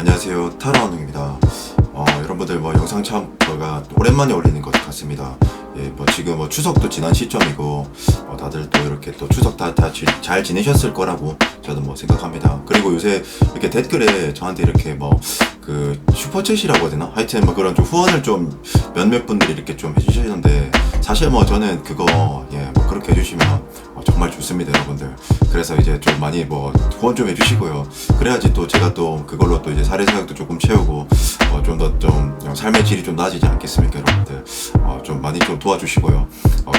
안녕하세요, 타로원웅입니다. 여러분들 영상 참 오랜만에 올리는 것 같습니다. 예, 지금 추석도 지난 시점이고 다들 또 이렇게 또 추석 다 잘 지내셨을 거라고 저도 생각합니다. 그리고 요새 이렇게 댓글에 저한테 이렇게 그 슈퍼챗이라고 해야 되나? 하여튼 그런 좀 후원을 좀 몇몇 분들이 이렇게 좀 해주시는데, 사실 저는 그거 그렇게 해주시면 정말 좋습니다, 여러분들. 그래서 이제 좀 많이 후원 좀 해주시고요. 그래야지 또 제가 또 그걸로 또 이제 사례사역도 조금 채우고 좀 더 좀 삶의 질이 좀 나아지지 않겠습니까, 여러분들. 좀 많이 좀 도와주시고요.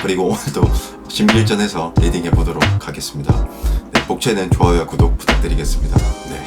그리고 오늘도 심기일전해서 리딩 해보도록 하겠습니다. 네, 복채는 좋아요와 구독 부탁드리겠습니다. 네.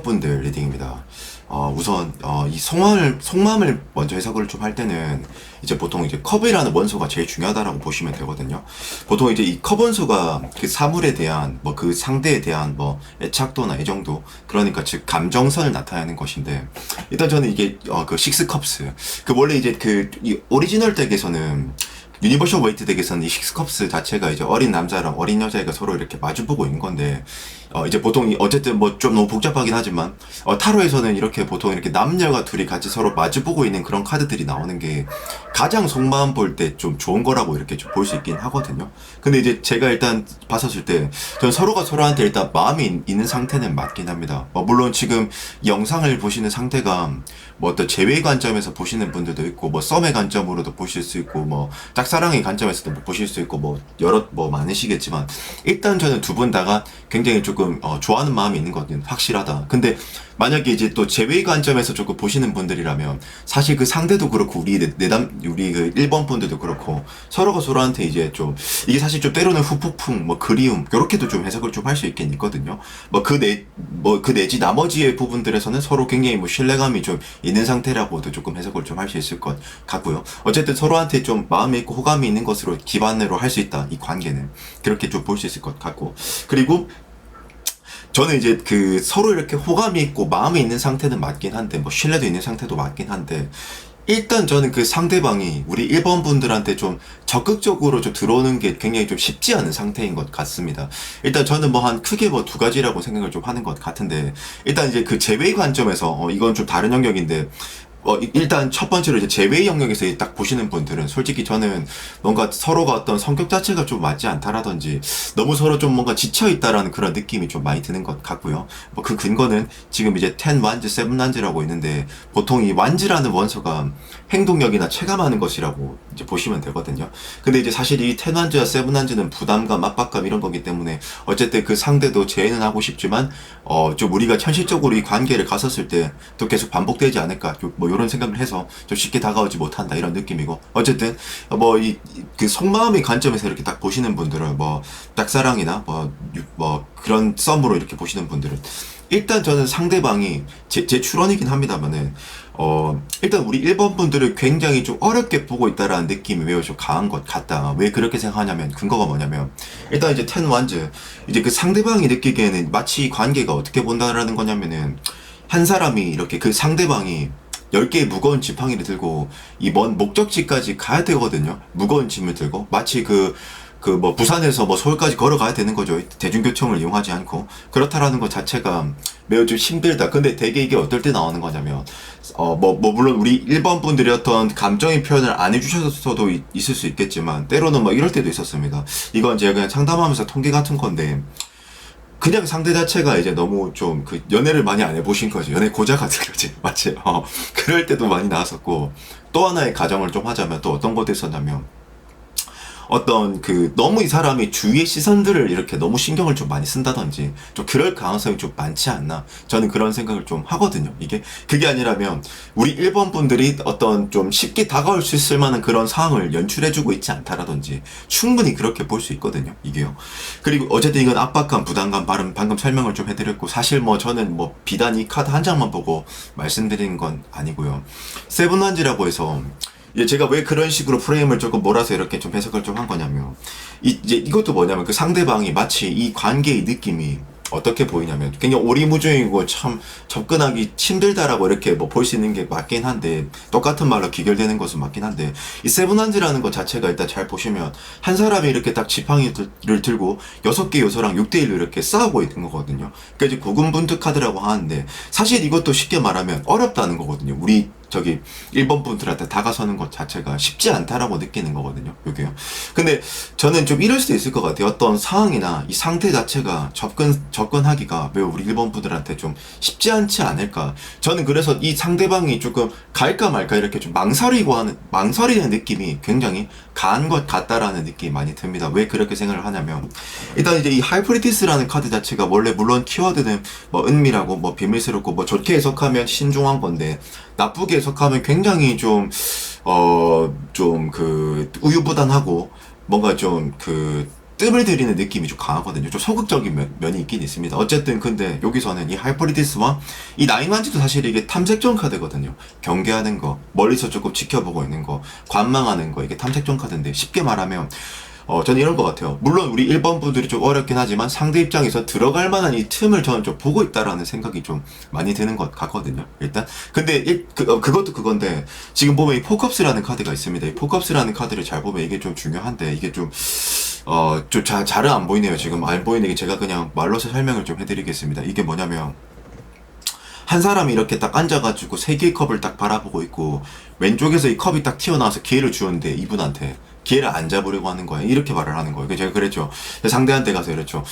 분들 리딩입니다. 우선 이 속마음을 먼저 해석을 좀 할 때는 이제 보통 이제 컵이라는 원소가 제일 중요하다라고 보시면 되거든요. 보통 이제 이 컵 원소가 그 사물에 대한 그 상대에 대한 애착도나 애정도, 그러니까 즉 감정선을 나타내는 것인데, 일단 저는 이게 그 식스 컵스, 그 원래 이제 이 오리지널 덱에서는, 유니버셜 웨이트 덱에서는 이 식스컵스 자체가 이제 어린 남자랑 어린 여자애가 서로 이렇게 마주보고 있는 건데, 이제 보통 어쨌든 좀 너무 복잡하긴 하지만, 타로에서는 이렇게 보통 이렇게 남녀가 둘이 같이 서로 마주보고 있는 그런 카드들이 나오는 게 가장 속마음 볼 때 좀 좋은 거라고 이렇게 좀 볼 수 있긴 하거든요. 근데 이제 제가 일단 봤었을 때, 전 서로가 서로한테 일단 마음이 있는 상태는 맞긴 합니다. 물론 지금 영상을 보시는 상태가 어떤 재회 관점에서 보시는 분들도 있고, 썸의 관점으로도 보실 수 있고, 짝사랑의 관점에서도 보실 수 있고, 여러 많으시겠지만, 일단 저는 두 분 다가 굉장히 조금 좋아하는 마음이 있는 건 확실하다. 근데 만약에 이제 또 제외 관점에서 조금 보시는 분들이라면 사실 그 상대도 그렇고 우리 그 1번 분들도 그렇고 서로가 서로한테 이제 좀 이게 사실 좀 때로는 후폭풍 뭐 그리움 요렇게도 좀 해석을 좀 할 수 있긴 있거든요. 뭐 그 내지 나머지의 부분들에서는 서로 굉장히 뭐 신뢰감이 좀 있는 상태라고도 조금 해석을 좀 할 수 있을 것 같고요. 어쨌든 서로한테 좀 마음이 있고 호감이 있는 것으로 기반으로 할 수 있다. 이 관계는 그렇게 좀 볼 수 있을 것 같고, 그리고 저는 이제 그 서로 이렇게 호감이 있고 마음이 있는 상태는 맞긴 한데 뭐 신뢰도 있는 상태도 맞긴 한데, 일단 저는 그 상대방이 우리 1번 분들한테 좀 적극적으로 좀 들어오는 게 굉장히 좀 쉽지 않은 상태인 것 같습니다. 일단 저는 뭐 한 크게 뭐 두 가지라고 생각을 좀 하는 것 같은데, 일단 이제 그 제외 관점에서 이건 좀 다른 영역인데, 일단 첫 번째로 이제 제외 영역에서 딱 보시는 분들은 솔직히 저는 뭔가 서로가 어떤 성격 자체가 좀 맞지 않다라든지 너무 서로 좀 뭔가 지쳐있다라는 그런 느낌이 좀 많이 드는 것 같고요. 뭐 그 근거는 지금 이제 10 완즈, 7 완즈라고 있는데, 보통 이 완즈라는 원소가 행동력이나 체감하는 것이라고 이제 보시면 되거든요. 근데 이제 사실 이 10 완즈와 7 완즈는 부담감, 압박감 이런 거기 때문에 어쨌든 그 상대도 제외는 하고 싶지만 좀 우리가 현실적으로 이 관계를 갔었을 때 또 계속 반복되지 않을까, 뭐 이런 생각을 해서 좀 쉽게 다가오지 못한다 이런 느낌이고, 어쨌든 뭐 이 그 속마음의 관점에서 이렇게 딱 보시는 분들은 뭐 짝사랑이나 뭐 그런 썸으로 이렇게 보시는 분들은 일단 저는 상대방이 제 추론이긴 합니다만은 일단 우리 1번 분들을 굉장히 좀 어렵게 보고 있다라는 느낌이 매우 좀 강한 것 같다. 왜 그렇게 생각하냐면, 근거가 뭐냐면, 일단 이제 10 완즈, 이제 그 상대방이 느끼기에는 마치 이 관계가 어떻게 본다라는 거냐면은, 한 사람이 이렇게 그 상대방이 10개의 무거운 지팡이를 들고 이 먼 목적지까지 가야 되거든요. 무거운 짐을 들고. 마치 뭐 부산에서 뭐 서울까지 걸어가야 되는 거죠. 대중교통을 이용하지 않고. 그렇다라는 것 자체가 매우 좀 힘들다. 근데 되게 이게 어떨 때 나오는 거냐면, 물론 우리 1번 분들이 어떤 감정의 표현을 안 해주셔서도 있을 수 있겠지만, 때로는 뭐 이럴 때도 있었습니다. 이건 제가 그냥 상담하면서 통계 같은 건데, 그냥 상대 자체가 이제 너무 좀 그 연애를 많이 안 해보신 거지. 연애 고자 같은 거지. 맞지? 그럴 때도 많이 나왔었고, 또 하나의 가정을 좀 하자면 또 어떤 것도 있었냐면, 어떤 그 너무 이 사람이 주위의 시선들을 이렇게 너무 신경을 좀 많이 쓴다든지 좀 그럴 가능성이 좀 많지 않나, 저는 그런 생각을 좀 하거든요. 그게 아니라면 우리 1번 분들이 어떤 좀 쉽게 다가올 수 있을 만한 그런 상황을 연출해주고 있지 않다라든지 충분히 그렇게 볼 수 있거든요, 이게요. 그리고 어쨌든 이건 압박감, 부담감, 방금 설명을 좀 해드렸고, 사실 뭐 저는 뭐 비단 이 카드 한 장만 보고 말씀드리는 건 아니고요. 세븐한지라고 해서, 제가 왜 그런 식으로 프레임을 조금 몰아서 이렇게 좀 해석을 좀 한 거냐면, 이제 이것도 뭐냐면 그 상대방이 마치 이 관계의 느낌이 어떻게 보이냐면 굉장히 오리무중이고 참 접근하기 힘들다라고 이렇게 뭐 볼 수 있는 게 맞긴 한데, 똑같은 말로 귀결되는 것은 맞긴 한데, 이 세븐한즈라는 것 자체가 일단 잘 보시면 한 사람이 이렇게 딱 지팡이를 들고 6개 요소랑 6대1로 이렇게 싸우고 있는 거거든요. 그러니까 이제 고군분투 카드라고 하는데, 사실 이것도 쉽게 말하면 어렵다는 거거든요. 우리 저기 1번 분들한테 다가서는 것 자체가 쉽지 않다라고 느끼는 거거든요, 요게요. 근데 저는 좀 이럴 수도 있을 것 같아요. 어떤 상황이나 이 상태 자체가 접근하기가 매우 우리 1번 분들한테 좀 쉽지 않지 않을까. 저는 그래서 이 상대방이 조금 갈까 말까 이렇게 좀 망설이는 느낌이 굉장히 강한 것 같다라는 느낌이 많이 듭니다. 왜 그렇게 생각을 하냐면, 일단 이제 이 하이프리티스라는 카드 자체가 원래 물론 키워드는 뭐 은밀하고 뭐 비밀스럽고 뭐 좋게 해석하면 신중한 건데, 나쁘게 해석하면 굉장히 우유부단하고 뭔가 뜸을 들이는 느낌이 좀 강하거든요. 좀 소극적인 면이 있긴 있습니다. 어쨌든 근데 여기서는 이 하이퍼리티스와 이 나인완지도 사실 이게 탐색전 카드거든요. 경계하는 거, 멀리서 조금 지켜보고 있는 거, 관망하는 거, 이게 탐색전 카드인데, 쉽게 말하면 저는 이런 것 같아요. 물론 우리 1번 분들이 좀 어렵긴 하지만 상대 입장에서 들어갈 만한 이 틈을 저는 좀 보고 있다라는 생각이 좀 많이 드는 것 같거든요, 일단. 근데 그것도 그건데, 지금 보면 이 포컵스라는 카드가 있습니다. 이 포컵스라는 카드를 잘 보면 이게 좀 중요한데, 이게 잘은 안 보이네요. 지금 안 보이는 게, 제가 그냥 말로서 설명을 좀 해드리겠습니다. 이게 뭐냐면, 한 사람이 이렇게 딱 앉아가지고 3개의 컵을 딱 바라보고 있고, 왼쪽에서 이 컵이 딱 튀어나와서 기회를 주는데, 이분한테 기회를 안 잡으려고 하는 거예요. 이렇게 말을 하는 거예요. 제가 그랬죠. 상대한테 가서 이랬죠.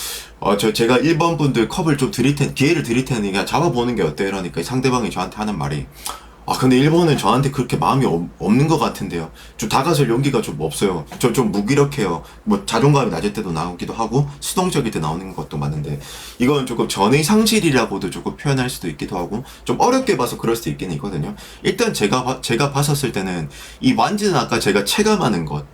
제가 1번 분들 컵을 좀 기회를 드릴 테니 그냥 잡아보는 게 어때요? 이러니까 상대방이 저한테 하는 말이, 근데 일본은 저한테 그렇게 마음이 없는 것 같은데요. 좀 다가설 용기가 좀 없어요. 저 좀 무기력해요. 뭐 자존감이 낮을 때도 나오기도 하고 수동적일 때 나오는 것도 많은데 이건 조금 전의 상실이라고도 조금 표현할 수도 있기도 하고 좀 어렵게 봐서 그럴 수도 있긴 있거든요. 일단 제가 봤었을 때는 이 완지는 아까 제가 체감하는 것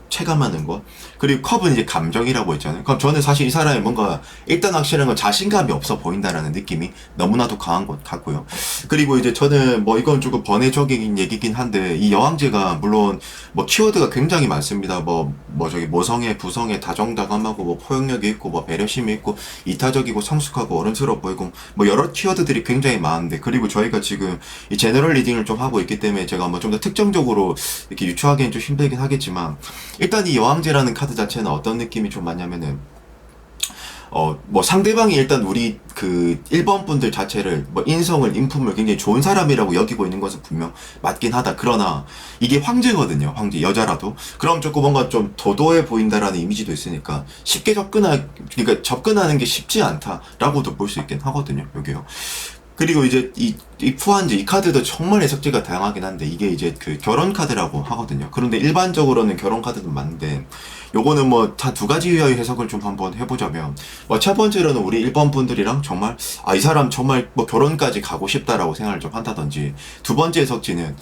그리고 컵은 이제 감정이라고 했잖아요. 그럼 저는 사실 이 사람이 뭔가 일단 확실한 건 자신감이 없어 보인다라는 느낌이 너무나도 강한 것 같고요. 그리고 이제 저는 뭐 이건 조금 번외적인 얘기긴 한데 이 여왕제가 물론 뭐 키워드가 굉장히 많습니다. 뭐 저기 모성애, 부성애, 다정다감하고 뭐 포용력이 있고 뭐 배려심이 있고 이타적이고 성숙하고 어른스러워 보이고 뭐 여러 키워드들이 굉장히 많은데 그리고 저희가 지금 이 제너럴 리딩을 좀 하고 있기 때문에 제가 뭐 좀 더 특정적으로 이렇게 유추하기엔 좀 힘들긴 하겠지만 일단 이 여왕제라는 카드 자체는 어떤 느낌이 좀 많냐면은 뭐 상대방이 일단 우리 그 1번 분들 자체를 뭐 인품을 굉장히 좋은 사람이라고 여기고 있는 것은 분명 맞긴 하다. 그러나 이게 황제거든요. 황제 여자라도. 그럼 조금 뭔가 좀 도도해 보인다라는 이미지도 있으니까 쉽게 그러니까 접근하는 게 쉽지 않다라고도 볼 수 있긴 하거든요. 여기요. 그리고 이제 이 푸한즈 이 카드도 정말 해석지가 다양하긴 한데 이게 이제 그 결혼 카드라고 하거든요. 그런데 일반적으로는 결혼 카드도 많은데 요거는 뭐 다 두 가지 유의 해석을 좀 한번 해보자면 뭐 첫 번째로는 우리 일본 분들이랑 정말 이 사람 정말 뭐 결혼까지 가고 싶다라고 생각을 좀 한다든지 두 번째 해석지는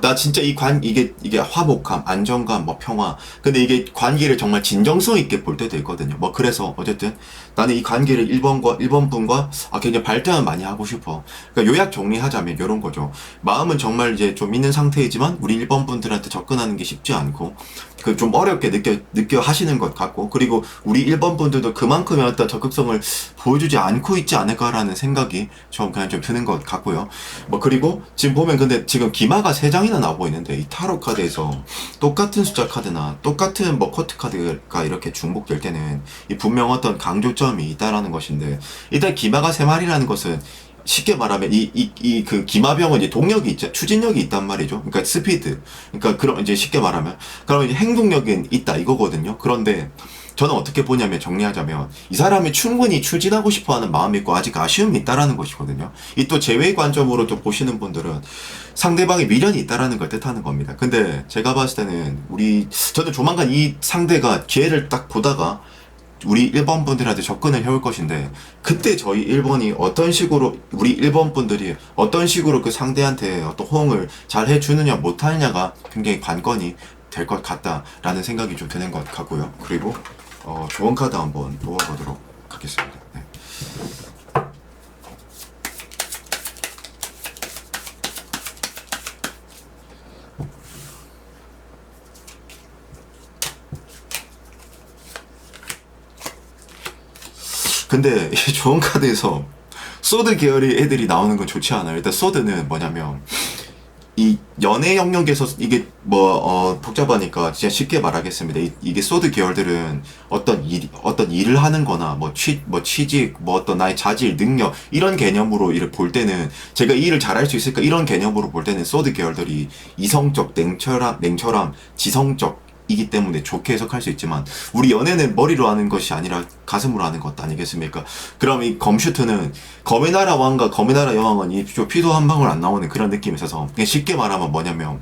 나 진짜 이게 화목함, 안정감, 뭐 평화 근데 이게 관계를 정말 진정성 있게 볼 때도 있거든요. 뭐 그래서 어쨌든 나는 이 관계를 일본 분과 굉장히 발전을 많이 하고 싶어. 그러니까 요약 정리하자면 이런 거죠. 마음은 정말 이제 좀 있는 상태이지만 우리 일본 분들한테 접근하는 게 쉽지 않고 그 좀 어렵게 느껴 하시는 것 같고 그리고 우리 일본 분들도 그만큼의 어떤 적극성을 보여주지 않고 있지 않을까라는 생각이 좀 그냥 좀 드는 것 같고요. 뭐 그리고 지금 보면 근데 지금 기마가 3장이나 나오고 있는데 이 타로 카드에서 똑같은 숫자 카드나 똑같은 뭐 코트 카드가 이렇게 중복될 때는 이 분명 어떤 강조점이 있다라는 것인데 일단 기마가 3마리라는 것은 쉽게 말하면 그 기마병은 이제 동력이 있죠. 추진력이 있단 말이죠. 그러니까 스피드. 그러니까 그럼 이제 쉽게 말하면 그럼 이제 행동력이 있다 이거거든요. 그런데 저는 어떻게 보냐면 정리하자면 이 사람이 충분히 추진하고 싶어하는 마음이 있고 아직 아쉬움이 있다라는 것이거든요. 이 또 제외 관점으로 좀 보시는 분들은 상대방의 미련이 있다라는 걸 뜻하는 겁니다. 근데 제가 봤을 때는 저는 조만간 이 상대가 기회를 딱 보다가 우리 일본 분들한테 접근을 해올 것인데 그때 저희 일본이 어떤 식으로 우리 일본 분들이 어떤 식으로 그 상대한테 어떤 호응을 잘 해주느냐 못하느냐가 굉장히 관건이 될 것 같다라는 생각이 좀 드는 것 같고요. 그리고 좋은 카드 한번 뽑아보도록 하겠습니다. 네. 근데 이 좋은 카드에서 소드 계열의 애들이 나오는 건 좋지 않아요. 일단 소드는 뭐냐면 이 연애 영역에서 이게 복잡하니까 진짜 쉽게 말하겠습니다. 이게 소드 계열들은 어떤 일을 하는 거나 취직, 어떤 나의 자질, 능력, 이런 개념으로 일을 볼 때는 제가 이 일을 잘할 수 있을까? 이런 개념으로 볼 때는 소드 계열들이 이성적, 냉철함, 지성적, 이기 때문에 좋게 해석할 수 있지만 우리 연애는 머리로 하는 것이 아니라 가슴으로 하는 것 아니겠습니까? 그럼 이 검슈트는 검의 나라 왕과 검의 나라 여왕은 이 피도 한 방울 안 나오는 그런 느낌이 있어서 그냥 쉽게 말하면 뭐냐면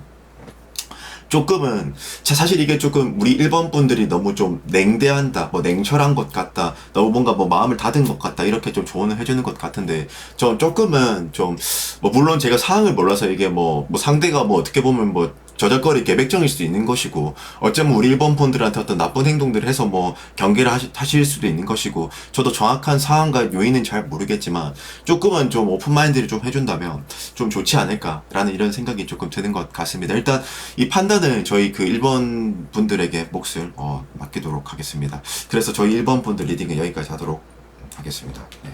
조금은 사실 이게 조금 우리 일본 분들이 너무 좀 냉대한다 냉철한 것 같다 너무 뭔가 마음을 닫은 것 같다 이렇게 좀 조언을 해주는 것 같은데 전 조금은 좀 물론 제가 상황을 몰라서 이게 상대가 어떻게 보면 저작거리 계백정일 수도 있는 것이고 어쩌면 우리 일본 분들한테 어떤 나쁜 행동들을 해서 경계를 하실 수도 있는 것이고 저도 정확한 상황과 요인은 잘 모르겠지만 조금은 좀 오픈마인드를 좀 해준다면 좀 좋지 않을까라는 이런 생각이 조금 드는 것 같습니다. 일단 이 판단은 저희 그 일본 분들에게 몫을 맡기도록 하겠습니다. 그래서 저희 일본 분들 리딩은 여기까지 하도록 하겠습니다. 네.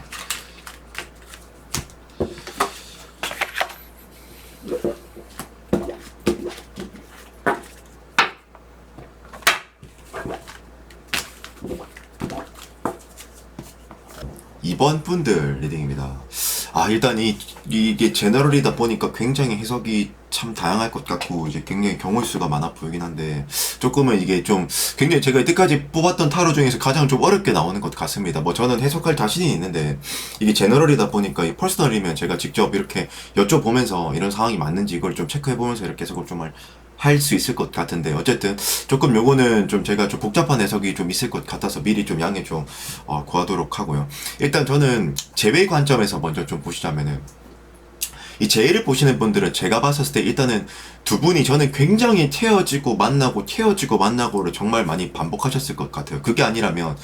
이번 분들 리딩입니다. 일단 이게 제너럴이다 보니까 굉장히 해석이 참 다양할 것 같고, 이제 굉장히 경우의 수가 많아 보이긴 한데, 조금은 이게 좀, 굉장히 제가 이때까지 뽑았던 타로 중에서 가장 좀 어렵게 나오는 것 같습니다. 뭐 저는 해석할 자신이 있는데, 이게 제너럴이다 보니까 이 퍼스널이면 제가 직접 이렇게 여쭤보면서 이런 상황이 맞는지 이걸 좀 체크해보면서 이렇게 해석을 좀 할 수 있을 것 같은데, 어쨌든 조금 요거는 좀 제가 좀 복잡한 해석이 좀 있을 것 같아서 미리 좀 양해 좀 구하도록 하고요. 일단 저는 제외 관점에서 먼저 좀 보시자면은, 이 제의를 보시는 분들은 제가 봤었을 때 일단은 두 분이 저는 굉장히 헤어지고 만나고를 정말 많이 반복하셨을 것 같아요. 그게 아니라면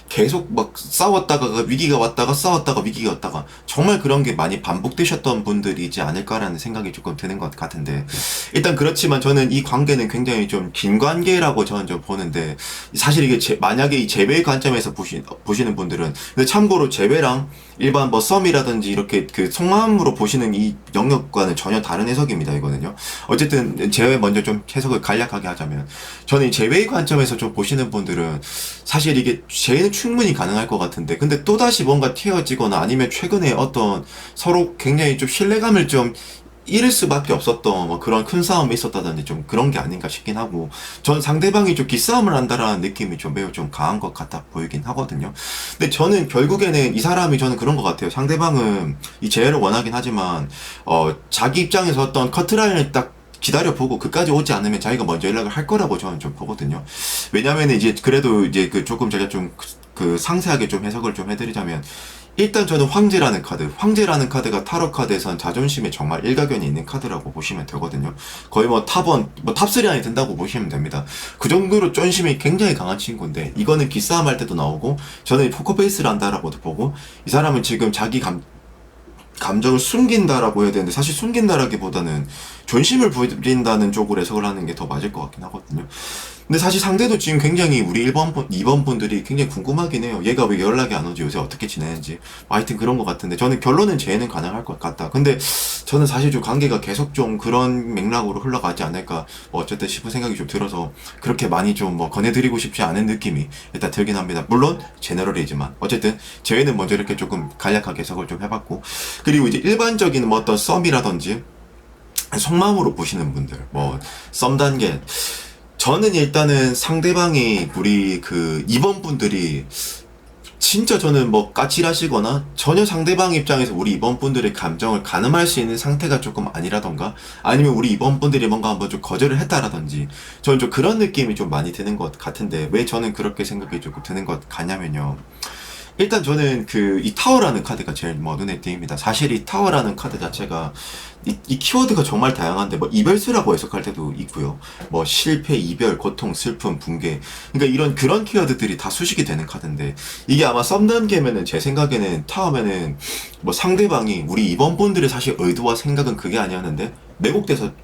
계속 막 싸웠다가 위기가 왔다가 싸웠다가 위기가 왔다가 정말 그런 게 많이 반복되셨던 분들이지 않을까라는 생각이 조금 드는 것 같은데, 일단 그렇지만 저는 이 관계는 굉장히 좀 긴 관계라고 저는 좀 보는데, 사실 이게 만약에 이 재배 관점에서 보시는 분들은, 근데 참고로 재배랑 일반 뭐 썸이라든지 이렇게 그 속마음으로 보시는 이 영역과는 전혀 다른 해석입니다, 이거는요. 어쨌든 제외 먼저 좀 해석을 간략하게 하자면, 저는 이 제외의 관점에서 좀 보시는 분들은 사실 이게 재회는 충분히 가능할 것 같은데, 근데 또다시 뭔가 튀어지거나 아니면 최근에 어떤 서로 굉장히 좀 신뢰감을 좀 잃을 수밖에 없었던 뭐 그런 큰 싸움이 있었다든지 좀 그런 게 아닌가 싶긴 하고, 전 상대방이 좀 기싸움을 한다라는 느낌이 좀 매우 좀 강한 것 같아 보이긴 하거든요. 근데 저는 결국에는 이 사람이, 저는 그런 것 같아요. 상대방은 이 재회를 원하긴 하지만 자기 입장에서 어떤 커트라인을 딱 기다려보고 그까지 오지 않으면 자기가 먼저 연락을 할 거라고 저는 좀 보거든요. 왜냐면 이제 그래도 이제 그 조금 제가 좀 그 상세하게 좀 해석을 좀 해드리자면, 일단 저는 황제라는 카드가 타로 카드에선 자존심에 정말 일가견이 있는 카드라고 보시면 되거든요. 거의 뭐 탑1, 뭐 탑3 안에 든다고 보시면 됩니다. 그 정도로 쫀심이 굉장히 강한 친구인데, 이거는 기싸움 할 때도 나오고, 저는 포커페이스를 한다라고도 보고, 이 사람은 지금 자기 감정을 숨긴다라고 해야 되는데, 사실 숨긴다라기보다는 존심을 부린다는 쪽으로 해석을 하는 게 더 맞을 것 같긴 하거든요. 근데 사실 상대도 지금 굉장히 우리 2번 분들이 굉장히 궁금하긴 해요. 얘가 왜 연락이 안 오지? 요새 어떻게 지내는지. 하여튼 그런 것 같은데, 저는 결론은 재해는 가능할 것 같다. 근데 저는 사실 좀 관계가 계속 좀 그런 맥락으로 흘러가지 않을까, 뭐 어쨌든 싶은 생각이 좀 들어서 그렇게 많이 좀 뭐 권해드리고 싶지 않은 느낌이 일단 들긴 합니다. 물론 제너럴이지만 어쨌든 재해는 먼저 이렇게 조금 간략하게 해석을 좀 해봤고, 그리고 이제 일반적인 뭐 어떤 썸이라든지 속마음으로 보시는 분들, 뭐 썸 단계, 저는 일단은 상대방이 우리 그 2번 분들이 진짜 저는 뭐 까칠하시거나 전혀 상대방 입장에서 우리 2번 분들의 감정을 가늠할 수 있는 상태가 조금 아니라던가, 아니면 우리 2번 분들이 뭔가 한번 좀 거절을 했다라든지, 저는 좀 그런 느낌이 좀 많이 드는 것 같은데, 왜 저는 그렇게 생각이 조금 드는 것 같냐면요. 일단 저는 이 타워라는 카드가 제일 뭐 눈에 띄입니다. 사실 이 타워라는 카드 자체가 이 키워드가 정말 다양한데, 뭐 이별수라고 해석할 때도 있고요. 뭐 실패, 이별, 고통, 슬픔, 붕괴. 그러니까 그런 키워드들이 다 수식이 되는 카드인데, 이게 아마 썸 단계면은 제 생각에는 타워면은 뭐 상대방이 우리 이번 분들의 사실 의도와 생각은 그게 아니었는데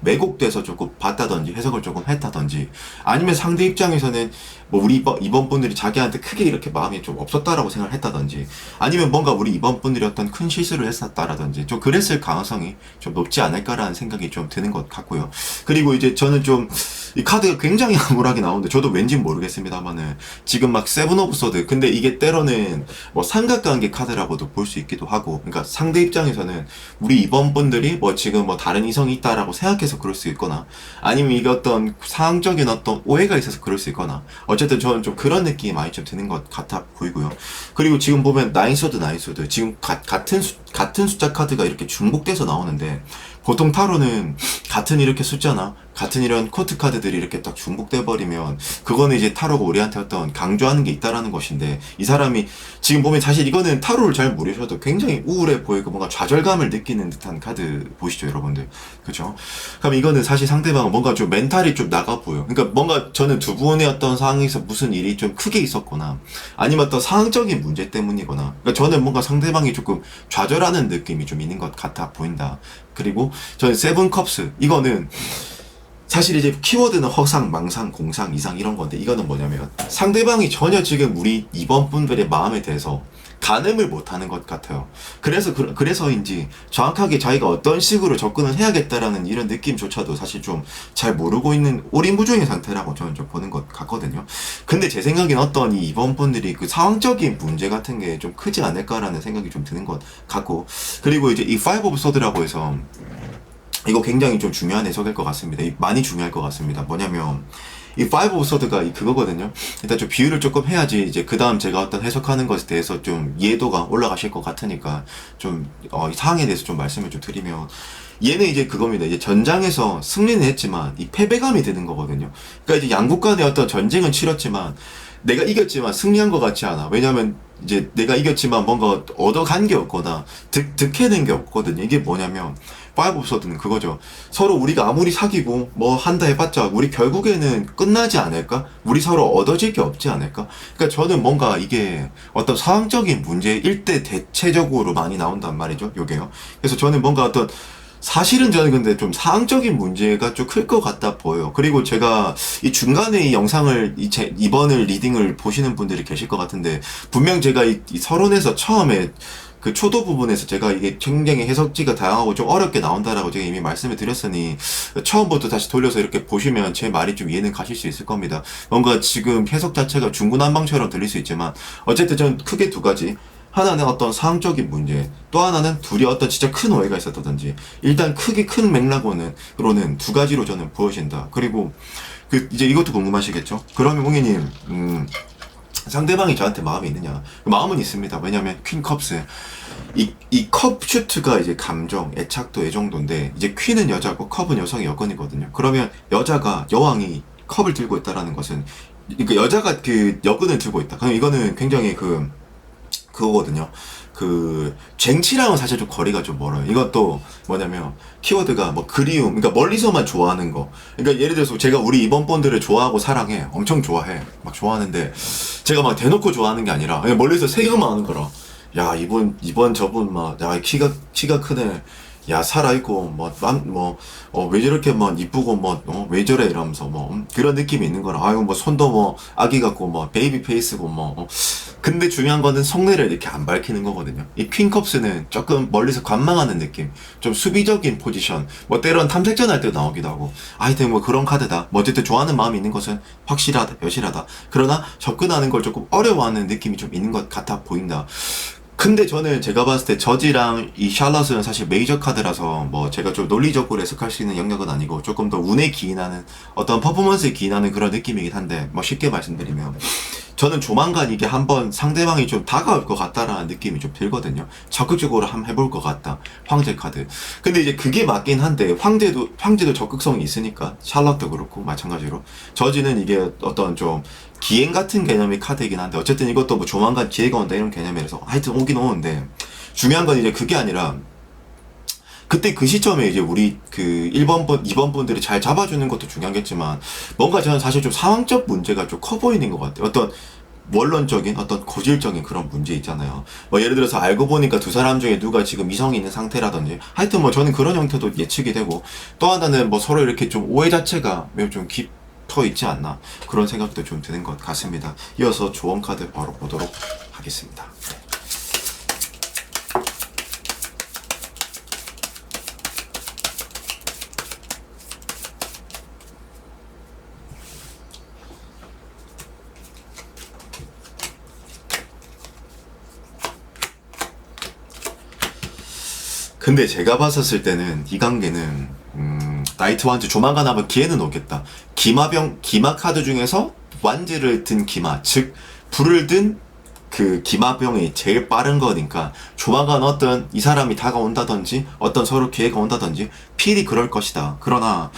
왜곡돼서 조금 봤다든지 해석을 조금 했다든지, 아니면 상대 입장에서는 뭐 우리 이번 분들이 자기한테 크게 이렇게 마음이 좀 없었다라고 생각을 했다든지, 아니면 뭔가 우리 이번 분들이 어떤 큰 실수를 했었다라든지 좀 그랬을 가능성이 좀 높지 않을까라는 생각이 좀 드는 것 같고요. 그리고 이제 저는 좀 이 카드가 굉장히 암울하게 나오는데, 저도 왠진 모르겠습니다만은 지금 막 세븐 오브 소드, 근데 이게 때로는 뭐 삼각관계 카드라고도 볼 수 있기도 하고, 그러니까 상대 입장에서는 우리 이번 분들이 뭐 지금 뭐 다른 이성이 있다라고 생각해서 그럴 수 있거나, 아니면 이게 어떤 상황적인 어떤 오해가 있어서 그럴 수 있거나, 어쨌든 저는 좀 그런 느낌이 많이 좀 드는 것 같아 보이고요. 그리고 지금 보면 나인소드 지금 같은 숫자 카드가 이렇게 중복돼서 나오는데, 보통 타로는 같은 이렇게 숫자나 같은 이런 코트 카드들이 이렇게 딱 중복돼 버리면 그거는 이제 타로가 우리한테 어떤 강조하는 게 있다라는 것인데, 이 사람이 지금 보면 사실 이거는 타로를 잘 모르셔도 굉장히 우울해 보이고 뭔가 좌절감을 느끼는 듯한 카드 보시죠, 여러분들. 그죠? 그럼 이거는 사실 상대방은 뭔가 좀 멘탈이 좀 나가 보여. 그러니까 뭔가 저는 두 분의 어떤 상황에서 무슨 일이 좀 크게 있었거나, 아니면 어떤 상황적인 문제 때문이거나, 그러니까 저는 뭔가 상대방이 조금 좌절하는 느낌이 좀 있는 것 같아 보인다. 그리고 저는 세븐 컵스, 이거는 사실 이제 키워드는 허상, 망상, 공상, 이상 이런 건데 이거는 뭐냐면 상대방이 전혀 지금 우리 이번 분들의 마음에 대해서 가늠을 못하는 것 같아요. 그래서인지 정확하게 자기가 어떤 식으로 접근을 해야겠다라는 이런 느낌조차도 사실 좀 잘 모르고 있는 오리무중의 상태라고 저는 좀 보는 것 같거든요. 근데 제 생각엔 어떤 이 이번 분들이 그 상황적인 문제 같은 게 좀 크지 않을까라는 생각이 좀 드는 것 같고, 그리고 이제 이 Five of Swords라고 해서 이거 굉장히 좀 중요한 해석일 것 같습니다. 많이 중요할 것 같습니다. 뭐냐면 이 Five of Swords가 그거거든요. 일단 좀 비유를 조금 해야지 이제 그 다음 제가 어떤 해석하는 것에 대해서 좀 이해도가 올라가실 것 같으니까 좀 이 상황에 대해서 좀 말씀을 좀 드리면, 얘는 이제 그겁니다. 이제 전장에서 승리는 했지만 이 패배감이 드는 거거든요. 그러니까 이제 양국 간의 어떤 전쟁은 치렀지만 내가 이겼지만 승리한 것 같지 않아. 왜냐면 이제 내가 이겼지만 뭔가 얻어간 게 없거나 득해낸 게 없거든요. 이게 뭐냐면 파이브 오브 서드는 그거죠. 서로 우리가 아무리 사귀고 뭐 한다 해봤자 우리 결국에는 끝나지 않을까? 우리 서로 얻어질 게 없지 않을까? 그러니까 저는 뭔가 이게 어떤 상황적인 문제일 때 대체적으로 많이 나온단 말이죠. 요게요. 그래서 저는 뭔가 어떤 사실은 저는 근데 좀 사항적인 문제가 좀 클 것 같다 보여요. 그리고 제가 이 중간에 이 영상을 이번을 리딩을 보시는 분들이 계실 것 같은데, 분명 제가 이 서론에서 처음에 그 초도 부분에서 제가 이게 굉장히 해석지가 다양하고 좀 어렵게 나온다라고 제가 이미 말씀을 드렸으니 처음부터 다시 돌려서 이렇게 보시면 제 말이 좀 이해는 가실 수 있을 겁니다. 뭔가 지금 해석 자체가 중구난방처럼 들릴 수 있지만 어쨌든 저는 크게 두 가지, 하나는 어떤 상황적인 문제, 또 하나는 둘이 어떤 진짜 큰 오해가 있었다든지, 일단 크게 큰 맥락으로는 두 가지로 저는 보여진다. 그리고 이제 이것도 궁금하시겠죠? 그러면 홍희님, 상대방이 저한테 마음이 있느냐? 마음은 있습니다. 왜냐면 퀸 컵스, 이 컵 슈트가 이제 감정, 애착도 이 정도인데, 이제 퀸은 여자고 컵은 여성의 여건이거든요. 그러면 여왕이 컵을 들고 있다라는 것은, 그러니까 여자가 그 여근을 들고 있다. 그럼 이거는 굉장히 그거거든요. 쟁취랑은 사실 좀 거리가 좀 멀어요. 이것도 뭐냐면, 키워드가 뭐 그리움, 그러니까 멀리서만 좋아하는 거. 그러니까 예를 들어서 제가 우리 이번 본들을 좋아하고 사랑해. 엄청 좋아해. 막 좋아하는데, 제가 막 대놓고 좋아하는 게 아니라, 그냥 멀리서 생각만 하는 거라. 야, 이번 저분 막, 야, 키가 크네. 야, 살아있고, 왜 저렇게 이쁘고, 왜 저래? 이러면서, 그런 느낌이 있는 거라. 아유, 손도 아기 같고, 베이비 페이스고, 근데 중요한 거는 속내를 이렇게 안 밝히는 거거든요. 이 퀸컵스는 조금 멀리서 관망하는 느낌, 좀 수비적인 포지션, 때론 탐색전 할 때 나오기도 하고, 하여튼 그런 카드다. 어쨌든 좋아하는 마음이 있는 것은 확실하다, 여실하다. 그러나 접근하는 걸 조금 어려워하는 느낌이 좀 있는 것 같아 보인다. 근데 저는 제가 봤을 때 저지랑 이 샬럿은 사실 메이저 카드라서 제가 좀 논리적으로 해석할 수 있는 영역은 아니고 조금 더 운에 기인하는, 어떤 퍼포먼스에 기인하는 그런 느낌이긴 한데, 쉽게 말씀드리면 저는 조만간 이게 한번 상대방이 좀 다가올 것 같다라는 느낌이 좀 들거든요. 적극적으로 한번 해볼 것 같다. 황제 카드. 근데 이제 그게 맞긴 한데, 황제도 적극성이 있으니까, 샬럿도 그렇고 마찬가지로 저지는 이게 어떤 좀 기행 같은 개념의 카드이긴 한데, 어쨌든 이것도 조만간 기회가 온다 이런 개념이라서 하여튼 오긴 오는데, 중요한 건 이제 그게 아니라 그때 그 시점에 이제 우리 2번 분들이 잘 잡아주는 것도 중요하겠지만, 뭔가 저는 사실 좀 상황적 문제가 좀 커 보이는 것 같아요. 어떤 원론적인, 어떤 고질적인 그런 문제 있잖아요. 예를 들어서 알고 보니까 두 사람 중에 누가 지금 이성이 있는 상태라든지, 하여튼 저는 그런 형태도 예측이 되고, 또 하나는 서로 이렇게 좀 오해 자체가 매우 좀 깊어 있지 않나, 그런 생각도 좀 드는 것 같습니다. 이어서 조언 카드 바로 보도록 하겠습니다. 근데 제가 봤었을 때는 이 관계는 나이트 완즈 조만간 한번 기회는 오겠다. 기마 카드 중에서 완즈를 든 기마, 즉 불을 든 그 기마병이 제일 빠른 거니까 조만간 어떤 이 사람이 다가온다든지 어떤 서로 기회가 온다든지 필히 그럴 것이다. 그러나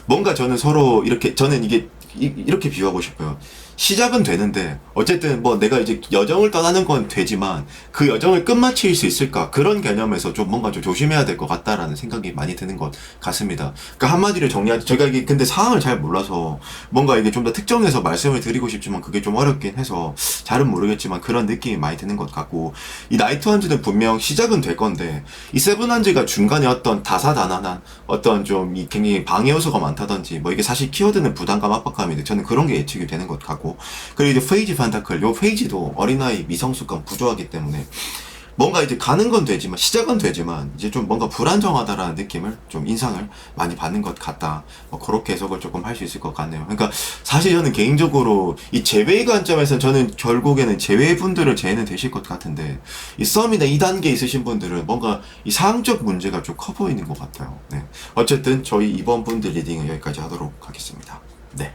뭔가 저는 서로 저는 이게 이렇게 비유하고 싶어요. 시작은 되는데 어쨌든 뭐 내가 이제 여정을 떠나는 건 되지만 그 여정을 끝마칠 수 있을까 그런 개념에서 좀 뭔가 좀 조심해야 될 것 같다라는 생각이 많이 드는 것 같습니다. 그러니까 한마디로 정리하지 제가 이게 근데 상황을 잘 몰라서 뭔가 이게 좀 더 특정해서 말씀을 드리고 싶지만 그게 좀 어렵긴 해서 잘은 모르겠지만 그런 느낌이 많이 드는 것 같고 이 나이트 한즈는 분명 시작은 될 건데 이 세븐 한즈가 중간에 어떤 다사다난한 어떤 좀 이 굉장히 방해 요소가 많다든지 뭐 이게 사실 키워드는 부담감 압박감인데 저는 그런 게 예측이 되는 것 같고 그리고 이제 페이지 판타클 요 페이지도 어린아이 미성숙감 부조하기 때문에 뭔가 이제 가는 건 되지만 시작은 되지만 이제 좀 뭔가 불안정하다라는 느낌을 좀 인상을 많이 받는 것 같다. 뭐 그렇게 해석을 조금 할 수 있을 것 같네요. 그러니까 사실 저는 개인적으로 이 제외의 관점에서는 저는 결국에는 제외 분들을 제외는 되실 것 같은데 이 썸이나 2단계 있으신 분들은 뭔가 이 사항적 문제가 좀 커 보이는 것 같아요. 네. 어쨌든 저희 이번 분들 리딩은 여기까지 하도록 하겠습니다. 네.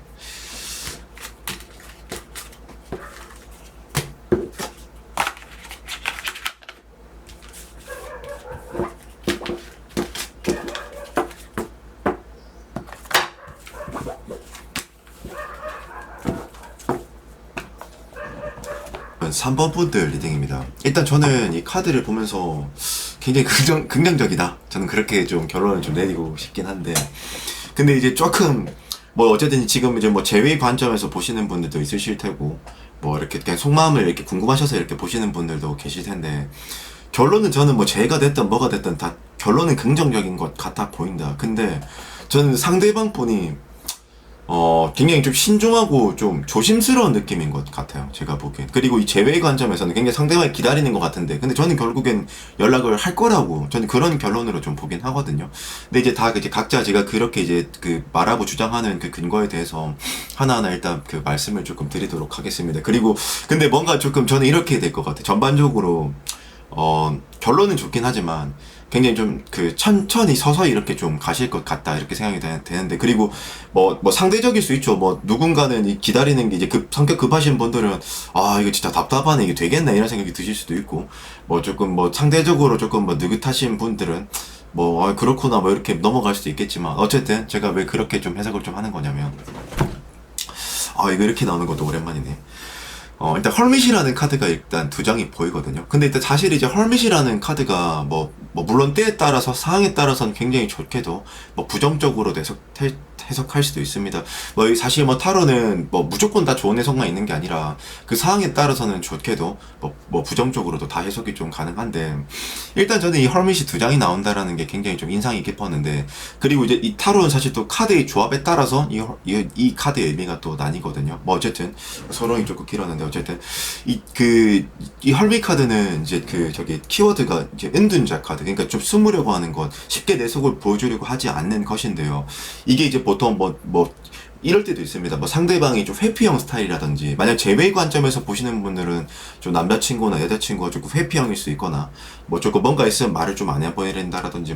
그러면 3번 분들 리딩입니다. 일단 저는 이 카드를 보면서 굉장히 긍정적이다. 저는 그렇게 좀 결론을 좀 내리고 싶긴 한데, 근데 이제 조금, 뭐 어쨌든 지금 이제 뭐 제외 관점에서 보시는 분들도 있으실 테고, 뭐 이렇게 그냥 속마음을 이렇게 궁금하셔서 이렇게 보시는 분들도 계실 텐데, 결론은 저는 뭐 제가 됐든 뭐가 됐든 다 결론은 긍정적인 것 같아 보인다. 근데 저는 상대방 분이 굉장히 좀 신중하고 좀 조심스러운 느낌인 것 같아요. 제가 보기엔. 그리고 이 제외 관점에서는 굉장히 상대방이 기다리는 것 같은데, 근데 저는 결국엔 연락을 할 거라고, 저는 그런 결론으로 좀 보긴 하거든요. 근데 이제 다 이제 각자 제가 그렇게 이제 그 말하고 주장하는 그 근거에 대해서 하나하나 일단 그 말씀을 조금 드리도록 하겠습니다. 그리고 근데 뭔가 조금 저는 이렇게 될 것 같아요. 전반적으로, 결론은 좋긴 하지만, 굉장히 좀 그 천천히 서서히 이렇게 좀 가실 것 같다 이렇게 생각이 되는데 그리고 뭐 상대적일 수 있죠. 뭐 누군가는 이 기다리는 게 이제 성격 급하신 분들은 아 이거 진짜 답답하네 이게 되겠나 이런 생각이 드실 수도 있고 뭐 조금 뭐 상대적으로 조금 뭐 느긋하신 분들은 뭐 그렇구나 뭐 이렇게 넘어갈 수도 있겠지만 어쨌든 제가 왜 그렇게 좀 해석을 좀 하는 거냐면 이거 이렇게 나오는 것도 오랜만이네. 일단 헐밋이라는 카드가 일단 두 장이 보이거든요. 근데 일단 사실 이제 헐밋이라는 카드가 물론 때에 따라서 상황에 따라서는 굉장히 좋게도 뭐 부정적으로 해석할 수도 있습니다. 사실 뭐 타로는 뭐 무조건 다 좋은 해석만 있는 게 아니라 그 상황에 따라서는 좋게도 뭐 부정적으로도 다 해석이 좀 가능한데 일단 저는 이 헐밋이 두 장이 나온다라는 게 굉장히 좀 인상이 깊었는데 그리고 이제 이 타로는 사실 또 카드의 조합에 따라서 이 카드의 의미가 또 나뉘거든요. 뭐 어쨌든 서론이 조금 길었는데 어쨌든 이 헐밋 카드는 이제 저기 키워드가 이제 은둔자 카드 그러니까 좀 숨으려고 하는 것 쉽게 내 속을 보여주려고 하지 않는 것인데요. 이게 이제 보통 이럴 때도 있습니다. 뭐 상대방이 좀 회피형 스타일이라든지 만약 제외 관점에서 보시는 분들은 좀 남자친구나 여자친구가 조금 회피형일 수 있거나 뭐 조금 뭔가 있으면 말을 좀 안 해버린다라든지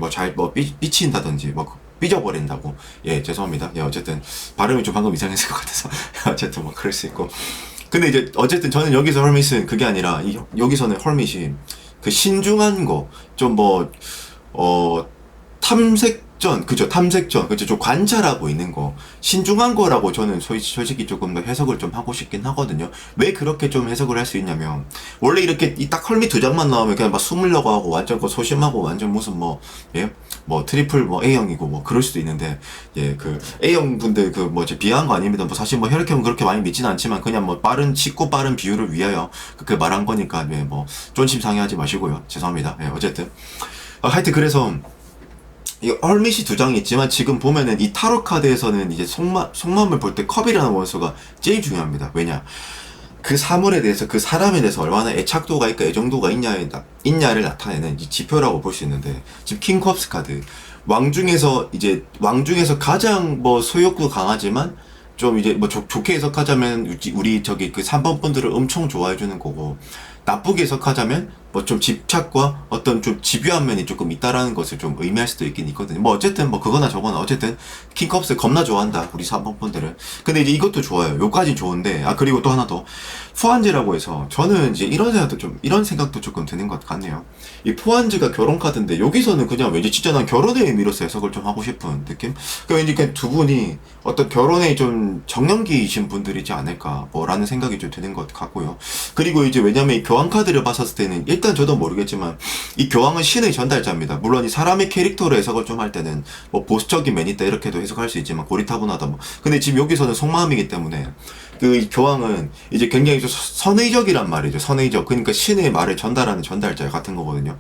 삐친다든지 삐져버린다고 죄송합니다. 어쨌든 발음이 좀 방금 이상했을 것 같아서 어쨌든 뭐 그럴 수 있고 근데 이제 어쨌든 저는 여기서 헐밋은 그게 아니라 여기서는 헐밋이 그 신중한 거 좀 탐색전, 그죠? 좀 관찰하고 있는 거, 신중한 거라고 저는 솔직히 조금 더 해석을 좀 하고 싶긴 하거든요. 왜 그렇게 좀 해석을 할 수 있냐면, 원래 이렇게 딱 헐밋 두 장만 나오면 그냥 막 숨으려고 하고, 완전 소심하고, 완전 무슨 트리플 A형이고, 그럴 수도 있는데, 그 A형 분들 비하한 거 아닙니다. 사실 혈액형은 그렇게 많이 믿지는 않지만, 그냥 쉽고 빠른 비율을 위하여 그렇게 말한 거니까, 쫀심 상해하지 마시고요. 죄송합니다. 어쨌든. 하여튼 그래서, 이 헐밋이 두 장이 있지만 지금 보면은 이 타로 카드에서는 이제 속마음을 볼 때 컵이라는 원소가 제일 중요합니다. 왜냐? 그 사물에 대해서 그 사람에 대해서 얼마나 애착도가 있고 애정도가 있냐를 나타내는 이 지표라고 볼 수 있는데 지금 킹컵스 카드 왕 중에서 가장 소욕도 강하지만 좀 이제 좋게 해석하자면 우리 저기 그 3번 분들을 엄청 좋아해 주는 거고 나쁘게 해석하자면 뭐 좀 집착과 어떤 좀 집요한 면이 조금 있다라는 것을 좀 의미할 수도 있긴 있거든요. 뭐 어쨌든 뭐 그거나 저거나 어쨌든 킹컵스 겁나 좋아한다 우리 3번 분들은. 근데 이제 이것도 좋아요. 요까진 좋은데 그리고 또 하나 더 포한즈라고 해서 저는 이제 이런 생각도 조금 드는 것 같네요. 이 포한즈가 결혼 카드인데 여기서는 그냥 왠지 진짜 난 결혼의 의미로서 해석을 좀 하고 싶은 느낌? 그러니까 왠지 그냥 두 분이 어떤 결혼에 좀 정년기이신 분들이지 않을까 뭐라는 생각이 좀 드는 것 같고요. 그리고 이제 왜냐면 이 교황 카드를 봤었을 때는 일단 저도 모르겠지만 이 교황은 신의 전달자입니다. 물론 이 사람의 캐릭터로 해석을 좀 할 때는 뭐 보수적인 면이 있다 이렇게도 해석할 수 있지만 고리타분하다 뭐 근데 지금 여기서는 속마음이기 때문에 그 교황은 이제 굉장히 좀 선의적이란 말이죠. 선의적. 그러니까 신의 말을 전달하는 전달자 같은 거거든요.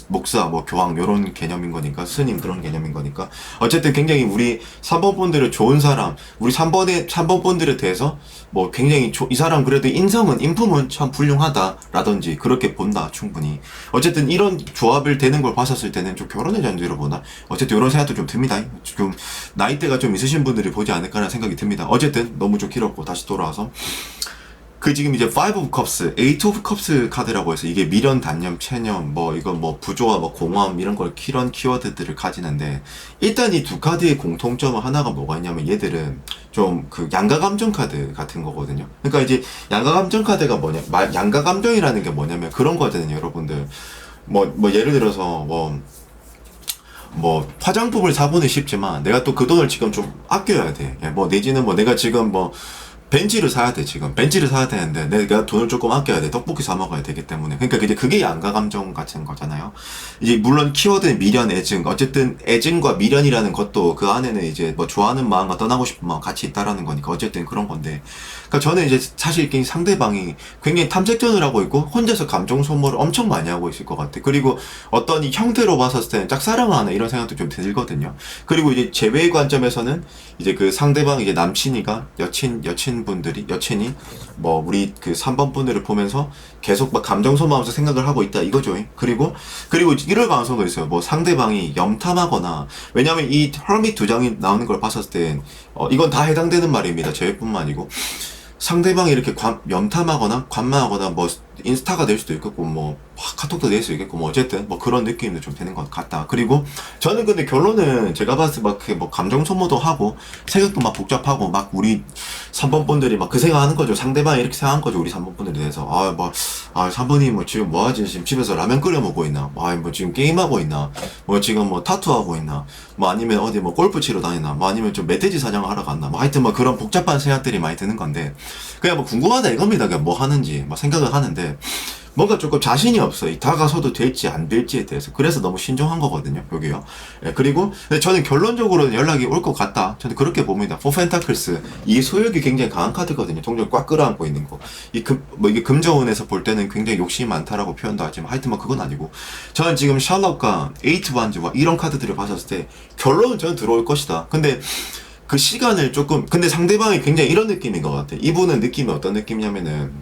목사, 뭐 교황 요런 개념인 거니까 스님 그런 개념인 거니까 어쨌든 굉장히 우리 3번 분들을 좋은 사람, 우리 3번 분들에 대해서 뭐 굉장히 이 사람 그래도 인품은 참 훌륭하다라든지 그렇게 본다 충분히. 어쨌든 이런 조합을 되는 걸 봤었을 때는 좀 결혼의 전제로 보나 어쨌든 이런 생각도 좀 듭니다. 지금 나이대가 좀 있으신 분들이 보지 않을까라는 생각이 듭니다. 어쨌든 너무 좀 길었고 다시 돌아와서 그 지금 이제 5 of Cups, 8 of Cups 카드라고 해서 이게 미련, 단념, 체념, 뭐 이건 뭐 부조화, 뭐 공허함 이런 걸 이런 키워드들을 가지는데 일단 이 두 카드의 공통점은 하나가 뭐가 있냐면 얘들은 좀 그 양가 감정 카드 같은 거거든요. 그러니까 이제 양가 감정 카드가 뭐냐, 양가 감정이라는 게 뭐냐면 그런 거잖아요, 여러분들. 뭐 예를 들어서 뭐 화장품을 사고는 싶지만 내가 또 그 돈을 지금 좀 아껴야 돼. 뭐 내지는 뭐 내가 지금 뭐 벤츠를 사야 돼, 지금. 벤츠를 사야 되는데, 내가 돈을 조금 아껴야 돼. 떡볶이 사 먹어야 되기 때문에. 그러니까 이제 그게 양가 감정 같은 거잖아요. 이제 물론 키워드는 미련, 애증. 어쨌든 애증과 미련이라는 것도 그 안에는 이제 뭐 좋아하는 마음과 떠나고 싶은 마음 같이 있다라는 거니까 어쨌든 그런 건데. 그러니까 저는 이제 사실 상대방이 굉장히 탐색전을 하고 있고, 혼자서 감정 소모를 엄청 많이 하고 있을 것 같아. 그리고 어떤 이 형태로 봤었을 때는 짝사랑을 하나 이런 생각도 좀 들거든요. 그리고 이제 제외의 관점에서는 이제 그 상대방 이제 남친이가 여친이 뭐 우리 그 3번 분들을 보면서 계속 막 감정 소모하면서 생각을 하고 있다 이거죠. 그리고 이럴 가능성도 있어요. 뭐 상대방이 염탐하거나 왜냐면 이 hermit 두 장이 나오는 걸 봤었을 때 이건 다 해당되는 말입니다. 제외뿐만 아니고 상대방이 이렇게 염탐하거나 관망하거나 뭐 인스타가 될 수도 있겠고 뭐 카톡도 될 수 있겠고 뭐 어쨌든 뭐 그런 느낌도 좀 되는 것 같다. 그리고 저는 근데 결론은 제가 봤을 때 막 뭐 감정 소모도 하고 생각도 막 복잡하고 막 우리 3번 분들이 막 그 생각하는 거죠. 상대방이 이렇게 생각한 거죠. 우리 3번 분들에 대해서 3번이 뭐 지금 뭐 하지? 지금 집에서 라면 끓여 먹고 있나? 뭐 지금 게임하고 있나? 뭐 지금 뭐 타투하고 있나? 뭐 아니면 어디 뭐 골프 치러 다니나? 뭐 아니면 좀 멧돼지 사냥을 하러 갔나? 뭐 하여튼 뭐 그런 복잡한 생각들이 많이 드는 건데 그냥 뭐 궁금하다 이겁니다. 그냥 뭐 하는지 막 생각을 하는데 뭔가 조금 자신이 없어요. 다가서도 될지 안 될지에 대해서. 그래서 너무 신중한 거거든요. 여기요. 예, 그리고 근데 저는 결론적으로는 연락이 올 것 같다. 저는 그렇게 봅니다. 포 펜타클스 이 소욕이 굉장히 강한 카드거든요. 동전 꽉 끌어안고 있는 거. 이게 금저운에서 볼 때는 굉장히 욕심이 많다라고 표현도 하지만 하여튼 뭐 그건 아니고 저는 지금 샬럿과 에이트 반즈와 이런 카드들을 봤었을 때 결론은 저는 들어올 것이다. 근데 그 시간을 조금 근데 상대방이 굉장히 이런 느낌인 것 같아. 이분은 느낌이 어떤 느낌이냐면은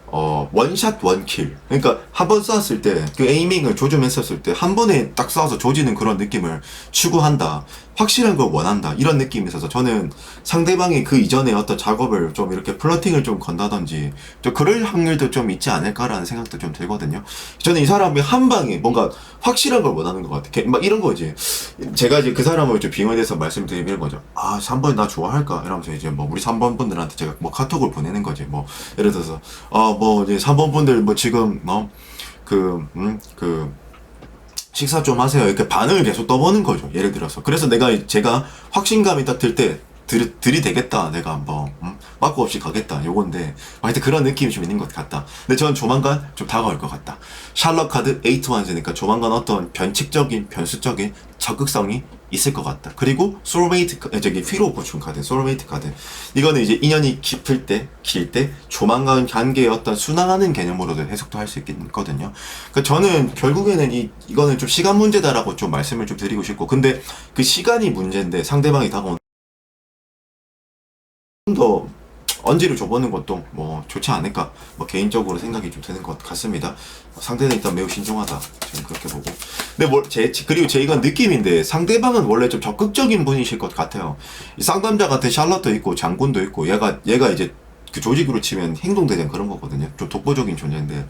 원샷 원킬. 그러니까 한 번 쐈을 때 그 에이밍을 조준했었을 때 한 번에 딱 쏴서 조지는 그런 느낌을 추구한다. 확실한 걸 원한다. 이런 느낌이 있어서 저는 상대방이 그 이전에 어떤 작업을 좀 이렇게 플러팅을 좀 건다든지 좀 그럴 확률도 좀 있지 않을까라는 생각도 좀 들거든요. 저는 이 사람이 한 방에 뭔가 확실한 걸 원하는 것 같아. 막 이런 거지. 제가 이제 그 사람을 좀 빙의해서 말씀드리는 거죠. 3번 나 좋아할까? 이러면서 이제 뭐 우리 3번 분들한테 제가 뭐 카톡을 보내는 거지. 뭐 예를 들어서 뭐 이제 3번 분들 뭐 지금 식사 좀 하세요. 이렇게 반응을 계속 떠보는 거죠. 예를 들어서. 그래서 제가 확신감이 딱 들 때, 들이대겠다. 내가 빠꾸 없이 가겠다. 요건데, 하여튼 그런 느낌이 좀 있는 것 같다. 근데 저는 조만간 좀 다가올 것 같다. 샬럿 카드 8 완즈니까 조만간 어떤 변수적인 적극성이 있을 것 같다. 그리고 소울메이트 휘로 보충 카드, 소울메이트 카드. 이거는 이제 인연이 깊을 때, 길 때, 조만간 관계의 어떤 순항하는 개념으로도 해석도 할 수 있거든요. 그러니까 저는 결국에는 이거는 좀 시간 문제다라고 좀 말씀을 좀 드리고 싶고, 근데 그 시간이 문제인데 상대방이 다가오는 더 언지를 줘보는 것도 뭐 좋지 않을까 뭐 개인적으로 생각이 좀 드는 것 같습니다. 상대는 일단 매우 신중하다 저는 그렇게 보고 근데 그리고 제 이건 느낌인데 상대방은 원래 좀 적극적인 분이실 것 같아요. 이 쌍남자 같은 샬럿도 있고 장군도 있고 얘가 이제 그 조직으로 치면 행동대장 그런 거거든요. 좀 독보적인 존재인데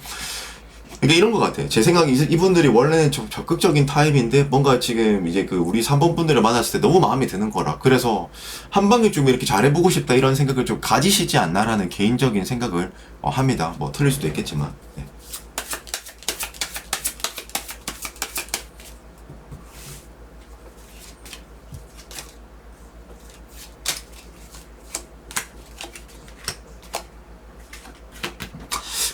그러니까 이런 것 같아요. 제 생각에 이분들이 원래는 좀 적극적인 타입인데 뭔가 지금 이제 그 우리 3번 분들을 만났을 때 너무 마음에 드는 거라. 그래서 한 방에 좀 이렇게 잘해보고 싶다 이런 생각을 좀 가지시지 않나라는 개인적인 생각을 합니다. 뭐 틀릴 수도 있겠지만. 네.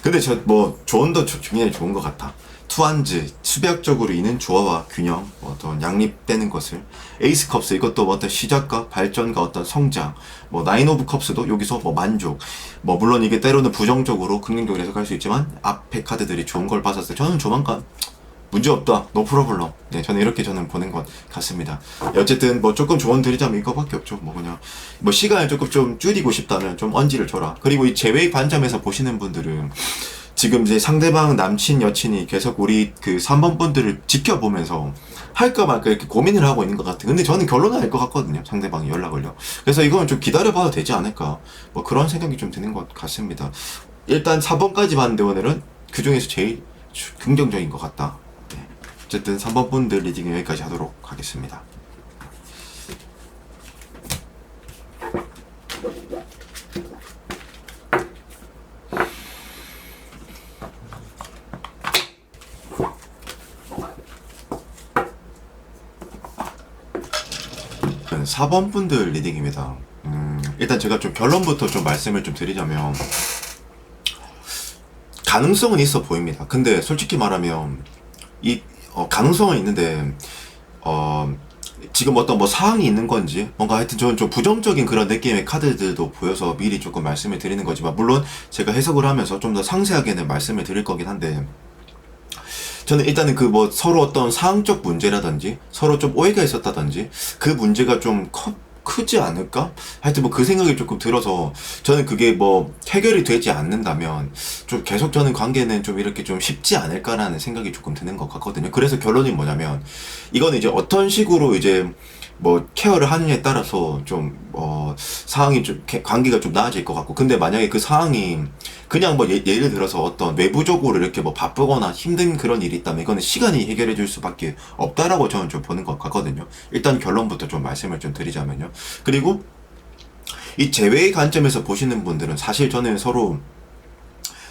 근데 저 뭐 조언도 굉장히 좋은 것 같아. 투한즈 수비학적으로 있는 조화와 균형, 어떤 양립되는 것을 에이스 컵스 이것도 뭐 어떤 시작과 발전과 어떤 성장, 뭐 나인 오브 컵스도 여기서 뭐 만족, 뭐 물론 이게 때로는 부정적으로 긍정적으로 해석할 수 있지만 앞에 카드들이 좋은 걸 봤었을 때 저는 조만간 문제없다. 노 프로블럼. 네, 저는 이렇게 저는 보는 것 같습니다. 어쨌든 뭐 조금 조언 드리자면 이거밖에 없죠. 뭐 그냥 뭐 시간을 조금 좀 줄이고 싶다면 좀 언지를 줘라. 그리고 이 제외 관점에서 보시는 분들은 지금 이제 상대방 남친 여친이 계속 우리 그 3번 분들을 지켜보면서 할까 말까 이렇게 고민을 하고 있는 것 같아요. 근데 저는 결론은 알 것 같거든요. 상대방이 연락을요. 그래서 이건 좀 기다려봐도 되지 않을까. 뭐 그런 생각이 좀 드는 것 같습니다. 일단 4번까지 봤는데 오늘은 그 중에서 제일 긍정적인 것 같다. 어쨌든 3번 분들 리딩 여기까지 하도록 하겠습니다. 저는 4번 분들 리딩입니다. 일단 제가 좀 결론부터 좀 말씀을 좀 드리자면 가능성은 있어 보입니다. 근데 솔직히 말하면 이 가능성은 있는데 지금 어떤 뭐 사항이 있는 건지 뭔가 하여튼 저는 좀 부정적인 그런 느낌의 카드들도 보여서 미리 조금 말씀을 드리는 거지만 물론 제가 해석을 하면서 좀 더 상세하게는 말씀을 드릴 거긴 한데 저는 일단은 그 뭐 서로 어떤 사항적 문제라든지 서로 좀 오해가 있었다든지 그 문제가 좀 크지 않을까? 하여튼 뭐 그 생각이 조금 들어서 저는 그게 뭐 해결이 되지 않는다면 좀 계속 저는 관계는 좀 이렇게 좀 쉽지 않을까라는 생각이 조금 드는 것 같거든요. 그래서 결론이 뭐냐면 이거는 이제 어떤 식으로 이제 뭐 케어를 하느냐에 따라서 좀 상황이 좀 관계가 좀 나아질 것 같고 근데 만약에 그 상황이 그냥 뭐 예를 들어서 어떤 외부적으로 이렇게 뭐 바쁘거나 힘든 그런 일이 있다면 이거는 시간이 해결해 줄 수밖에 없다라고 저는 좀 보는 것 같거든요. 일단 결론부터 좀 말씀을 좀 드리자면요. 그리고 이 재회의 관점에서 보시는 분들은 사실 저는 서로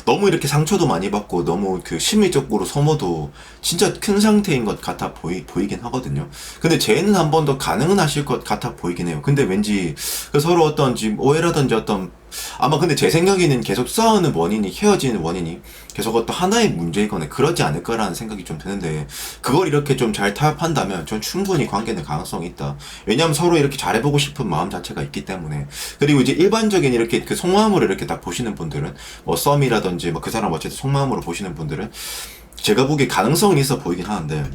너무 이렇게 상처도 많이 받고 너무 그 심리적으로 소모도 진짜 큰 상태인 것 같아 보이긴 하거든요. 근데 쟤는 한 번 더 가능은 하실 것 같아 보이긴 해요. 근데 왠지 그 서로 어떤 지금 오해라든지 어떤 아마 근데 제 생각에는 계속 싸우는 원인이 헤어지는 원인이 계속 어떤 하나의 문제이거나 그러지 않을까라는 생각이 좀 드는데 그걸 이렇게 좀 잘 타협한다면 전 충분히 관계는 가능성이 있다. 왜냐하면 서로 이렇게 잘해보고 싶은 마음 자체가 있기 때문에 그리고 이제 일반적인 이렇게 그 속마음으로 이렇게 딱 보시는 분들은 뭐 썸이라든지 뭐 그 사람 어쨌든 속마음으로 보시는 분들은 제가 보기에 가능성은 있어 보이긴 하는데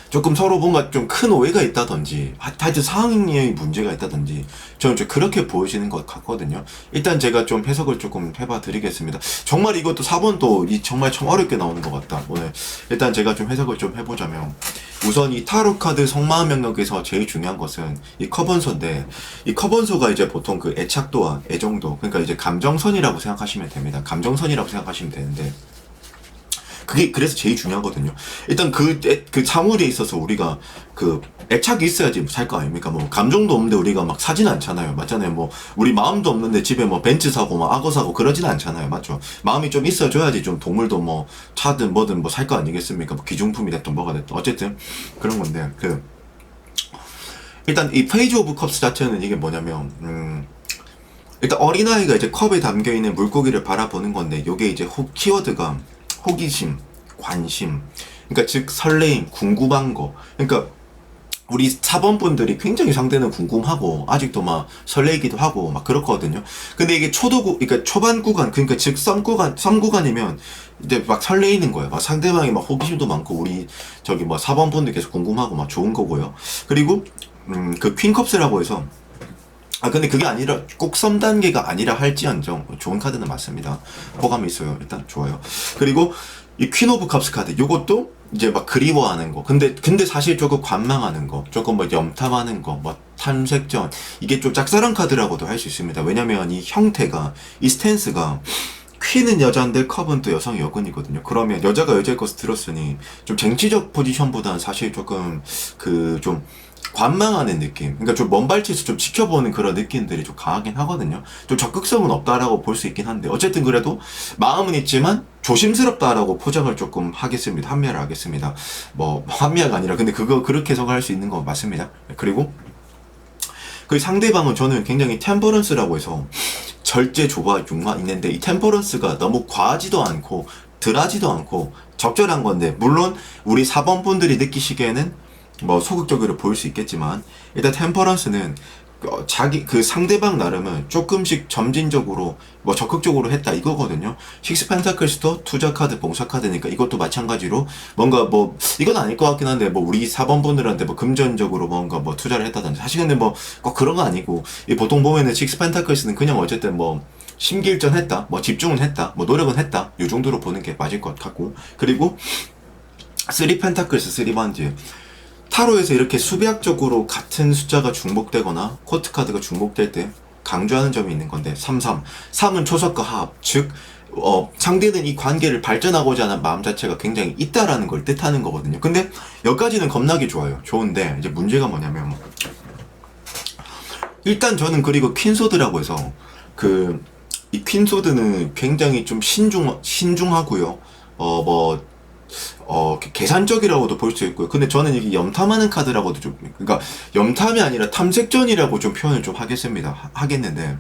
조금 서로 뭔가 좀 큰 오해가 있다든지 하여튼 상황의 문제가 있다든지 저는 좀 그렇게 보여지는 것 같거든요. 일단 제가 좀 해석을 조금 해봐 드리겠습니다. 정말 이것도 4번도 정말 참 어렵게 나오는 것 같다 오늘. 일단 제가 좀 해석을 좀 해보자면 우선 이 타로 카드 속마음 영역에서 제일 중요한 것은 이 커번소인데 이 커번소가 이제 보통 그 애착도와 애정도 그러니까 이제 감정선이라고 생각하시면 됩니다. 감정선이라고 생각하시면 되는데 그게 그래서 제일 중요하거든요. 일단 그 사물에 있어서 우리가 그 애착이 있어야지 살 거 아닙니까? 뭐 감정도 없는데 우리가 막 사진 않잖아요. 맞잖아요. 뭐 우리 마음도 없는데 집에 뭐 벤츠 사고 막 악어 사고 그러진 않잖아요. 맞죠? 마음이 좀 있어줘야지 좀 동물도 뭐 차든 뭐든 뭐 살 거 아니겠습니까? 뭐 기중품이 됐든 뭐가 됐든 어쨌든 그런 건데 그 일단 이 페이지 오브 컵스 자체는 이게 뭐냐면 일단 어린아이가 이제 컵에 담겨있는 물고기를 바라보는 건데 요게 이제 키워드가 호기심, 관심, 그러니까 즉 설레임, 궁금한 거. 그러니까 우리 4번 분들이 굉장히 상대는 궁금하고 아직도 막 설레기도 하고 막 그렇거든요. 근데 이게 그러니까 초반 구간, 그러니까 즉 썸 구간이면 이제 막 설레이는 거예요. 막 상대방이 막 호기심도 많고 우리 저기 뭐 4번 분들께서 궁금하고 막 좋은 거고요. 그리고 그 퀸컵스라고 해서 근데 그게 아니라 꼭 썸 단계가 아니라 할지언정 좋은 카드는 맞습니다. 호감이 있어요. 일단 좋아요. 그리고 이 퀸 오브 컵스 카드 요것도 이제 막 그리워하는 거 근데 사실 조금 관망하는 거 조금 뭐 염탐하는 거 뭐 탐색전 이게 좀 짝사랑 카드라고도 할 수 있습니다. 왜냐면 이 형태가 이 스탠스가 퀸은 여자인데 컵은 또 여성 여군이거든요. 그러면 여자가 여자의 것을 들었으니 좀 쟁취적 포지션보다는 사실 조금 좀 관망하는 느낌. 그러니까 좀 먼 발치에서 좀 지켜보는 그런 느낌들이 좀 강하긴 하거든요. 좀 적극성은 없다라고 볼 수 있긴 한데 어쨌든 그래도 마음은 있지만 조심스럽다라고 포장을 조금 하겠습니다. 합리화를 하겠습니다. 뭐 합리화가 아니라 근데 그거 그렇게 해석을 할 수 있는 거 맞습니다. 그리고 그 상대방은 저는 굉장히 템퍼런스라고 해서 절제, 조화, 융화 있는데 이 템퍼런스가 너무 과하지도 않고 덜하지도 않고 적절한 건데 물론 우리 4번 분들이 느끼시기에는 뭐 소극적으로 보일 수 있겠지만 일단 템퍼런스는 자기 그 상대방 나름은 조금씩 점진적으로 뭐 적극적으로 했다 이거거든요. 식스 펜타클스도 투자 카드, 봉사 카드니까 이것도 마찬가지로 뭔가 뭐 이건 아닐 것 같긴 한데 뭐 우리 4번 분들한테 뭐 금전적으로 뭔가 뭐 투자를 했다든지 사실 근데 뭐 꼭 그런 거 아니고 보통 보면은 식스 펜타클스는 그냥 어쨌든 뭐 심기일전 했다, 뭐 집중은 했다, 뭐 노력은 했다 요 정도로 보는 게 맞을 것 같고 그리고 3 펜타클스, 3 반지 타로에서 이렇게 수비학적으로 같은 숫자가 중복되거나 코트 카드가 중복될 때 강조하는 점이 있는 건데 3은 초석과 합, 즉 상대는 이 관계를 발전하고자 하는 마음 자체가 굉장히 있다라는 걸 뜻하는 거거든요. 근데 여기까지는 겁나게 좋아요. 좋은데 이제 문제가 뭐냐면 일단 저는 그리고 퀸소드라고 해서 이 퀸소드는 굉장히 좀 신중하고요. 계산적이라고도 볼 수 있고요. 근데 저는 이게 염탐하는 카드라고도 그러니까 염탐이 아니라 탐색전이라고 좀 표현을 좀 하겠는데,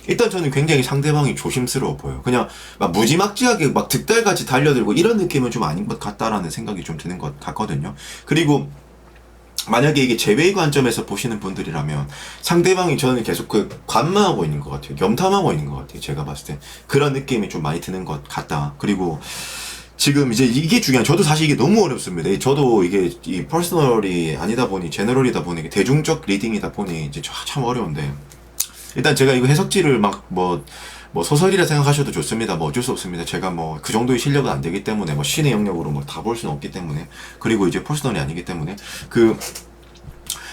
일단 저는 굉장히 상대방이 조심스러워 보여요. 그냥 막 무지막지하게 막 득달같이 달려들고 이런 느낌은 좀 아닌 것 같다라는 생각이 좀 드는 것 같거든요. 그리고 만약에 이게 제외의 관점에서 보시는 분들이라면 상대방이 저는 계속 관망하고 있는 것 같아요. 염탐하고 있는 것 같아요. 제가 봤을 때 그런 느낌이 좀 많이 드는 것 같다. 그리고 지금 이제 이게 중요한, 저도 사실 이게 너무 어렵습니다. 저도 이게 이 퍼스널이 아니다 보니, 제너럴이다 보니, 대중적 리딩이다 보니 이제 참 어려운데, 일단 제가 이거 해석지를 뭐 소설이라 생각하셔도 좋습니다. 뭐 어쩔 수 없습니다. 제가 뭐 그 정도의 실력은 안 되기 때문에 뭐 신의 영역으로 뭐 다 볼 수는 없기 때문에, 그리고 이제 퍼스널이 아니기 때문에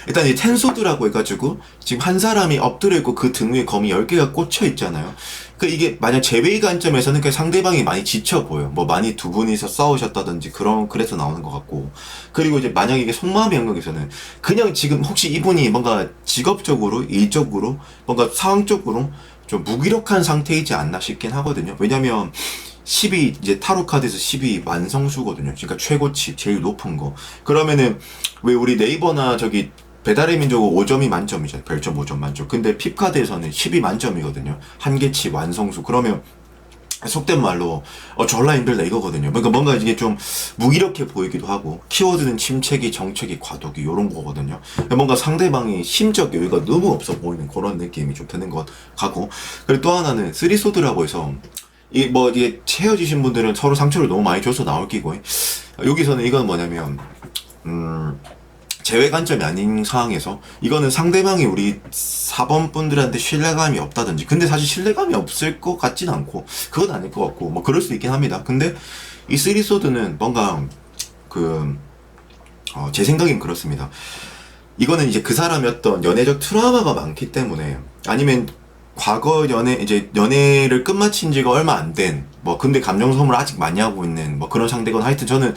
일단 이 텐소드라고 해가지고 지금 한 사람이 엎드려 있고 그 등 위에 검이 10개가 꽂혀 있잖아요. 이게 만약 제외의 관점에서는 상대방이 많이 지쳐 보여. 뭐 많이 두 분이서 싸우셨다든지 그래서 나오는 것 같고. 그리고 이제 만약 이게 속마음의 영역에서는 그냥 지금 혹시 이분이 뭔가 직업적으로, 일적으로, 뭔가 상황적으로 좀 무기력한 상태이지 않나 싶긴 하거든요. 왜냐면 10이 이제 타로 카드에서 10이 완성수거든요. 그러니까 최고치, 제일 높은 거. 그러면은 왜 우리 네이버나 배달의 민족은 5점이 만점이잖아요. 별점 5점 만점. 근데 핍카드에서는 10이 만점이거든요. 한계치, 완성수. 그러면 속된 말로 졸라 힘들다 이거거든요. 그러니까 뭔가 이게 좀 무기력해 보이기도 하고, 키워드는 침체기, 정체기, 과도기 요런 거거든요. 뭔가 상대방이 심적 여유가 너무 없어 보이는 그런 느낌이 좀 드는 것 같고, 그리고 또 하나는 쓰리소드라고 해서 이게 헤어지신 분들은 서로 상처를 너무 많이 줘서 나올 끼고, 여기서는 이건 뭐냐면 제외 관점이 아닌 상황에서 이거는 상대방이 우리 4번 분들한테 신뢰감이 없다든지, 근데 사실 신뢰감이 없을 것 같진 않고 그건 아닐 것 같고 뭐 그럴 수도 있긴 합니다. 근데 이 쓰리소드는 뭔가 제 생각엔 그렇습니다. 이거는 이제 그 사람이 어떤 연애적 트라우마가 많기 때문에, 아니면 과거 연애를 끝마친 지가 얼마 안 된, 근데 감정 소모를 아직 많이 하고 있는 그런 상대건, 하여튼 저는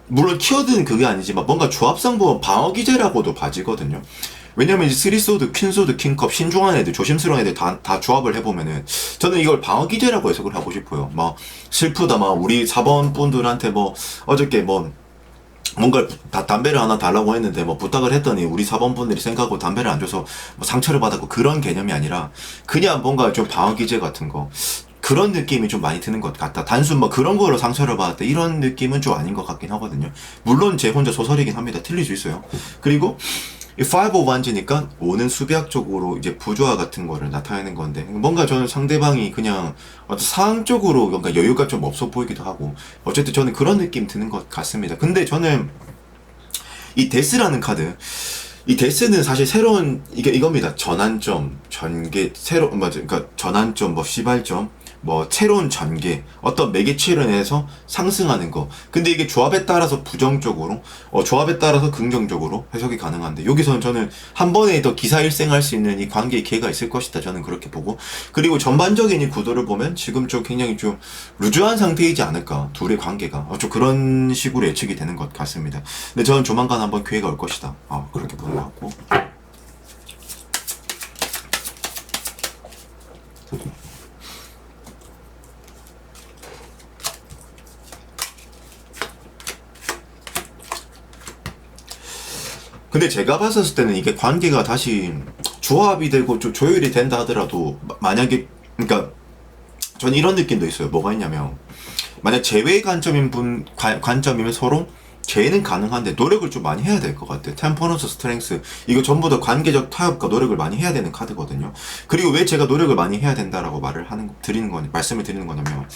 물론 키워드는 그게 아니지만 뭔가 조합상 보면 방어 기제라고도 봐지거든요. 왜냐면 이제 쓰리소드, 퀸소드, 킹컵, 신중한 애들, 조심스러운 애들 다 조합을 해보면은 저는 이걸 방어 기제라고 해석을 하고 싶어요. 슬프다, 우리 4번 분들한테 어저께 뭔가 담배를 하나 달라고 했는데 부탁을 했더니 우리 4번 분들이 생각하고 담배를 안 줘서 상처를 받았고, 그런 개념이 아니라 그냥 뭔가 좀 방어 기제 같은 거, 그런 느낌이 좀 많이 드는 것 같다. 단순 그런 거로 상처를 받았다 이런 느낌은 좀 아닌 것 같긴 하거든요. 물론 제 혼자 소설이긴 합니다. 틀릴 수 있어요. 그리고 이 5 of Wands니까 5는 수비학적으로 이제 부조화 같은 거를 나타내는 건데, 뭔가 저는 상대방이 그냥 상황적으로 뭔가 여유가 좀 없어 보이기도 하고, 어쨌든 저는 그런 느낌 드는 것 같습니다. 근데 저는 이 데스라는 카드, 이 데스는 사실 새로운 이겁니다. 전환점, 전개, 그러니까 전환점, 시발점, 뭐 새로운 전개, 어떤 매개체를 내서 상승하는 거. 근데 이게 조합에 따라서 부정적으로, 조합에 따라서 긍정적으로 해석이 가능한데, 여기서는 저는 한 번에 더 기사일생할 수 있는 이 관계의 기회가 있을 것이다. 저는 그렇게 보고. 그리고 전반적인 이 구도를 보면 지금 좀 굉장히 좀 루즈한 상태이지 않을까. 둘의 관계가. 좀 그런 식으로 예측이 되는 것 같습니다. 근데 저는 조만간 한번 기회가 올 것이다. 그렇게 보는 것 같고. 근데 제가 봤었을 때는 이게 관계가 다시 조합이 되고 좀 조율이 된다 하더라도 만약에 그러니까 저는 이런 느낌도 있어요. 뭐가 있냐면 만약 제외 관점이면 서로 제외는 가능한데 노력을 좀 많이 해야 될 것 같아요. 템퍼런스 스트렝스 이거 전부 다 관계적 타협과 노력을 많이 해야 되는 카드거든요. 그리고 왜 제가 노력을 많이 해야 된다라고 말씀을 드리는 거냐면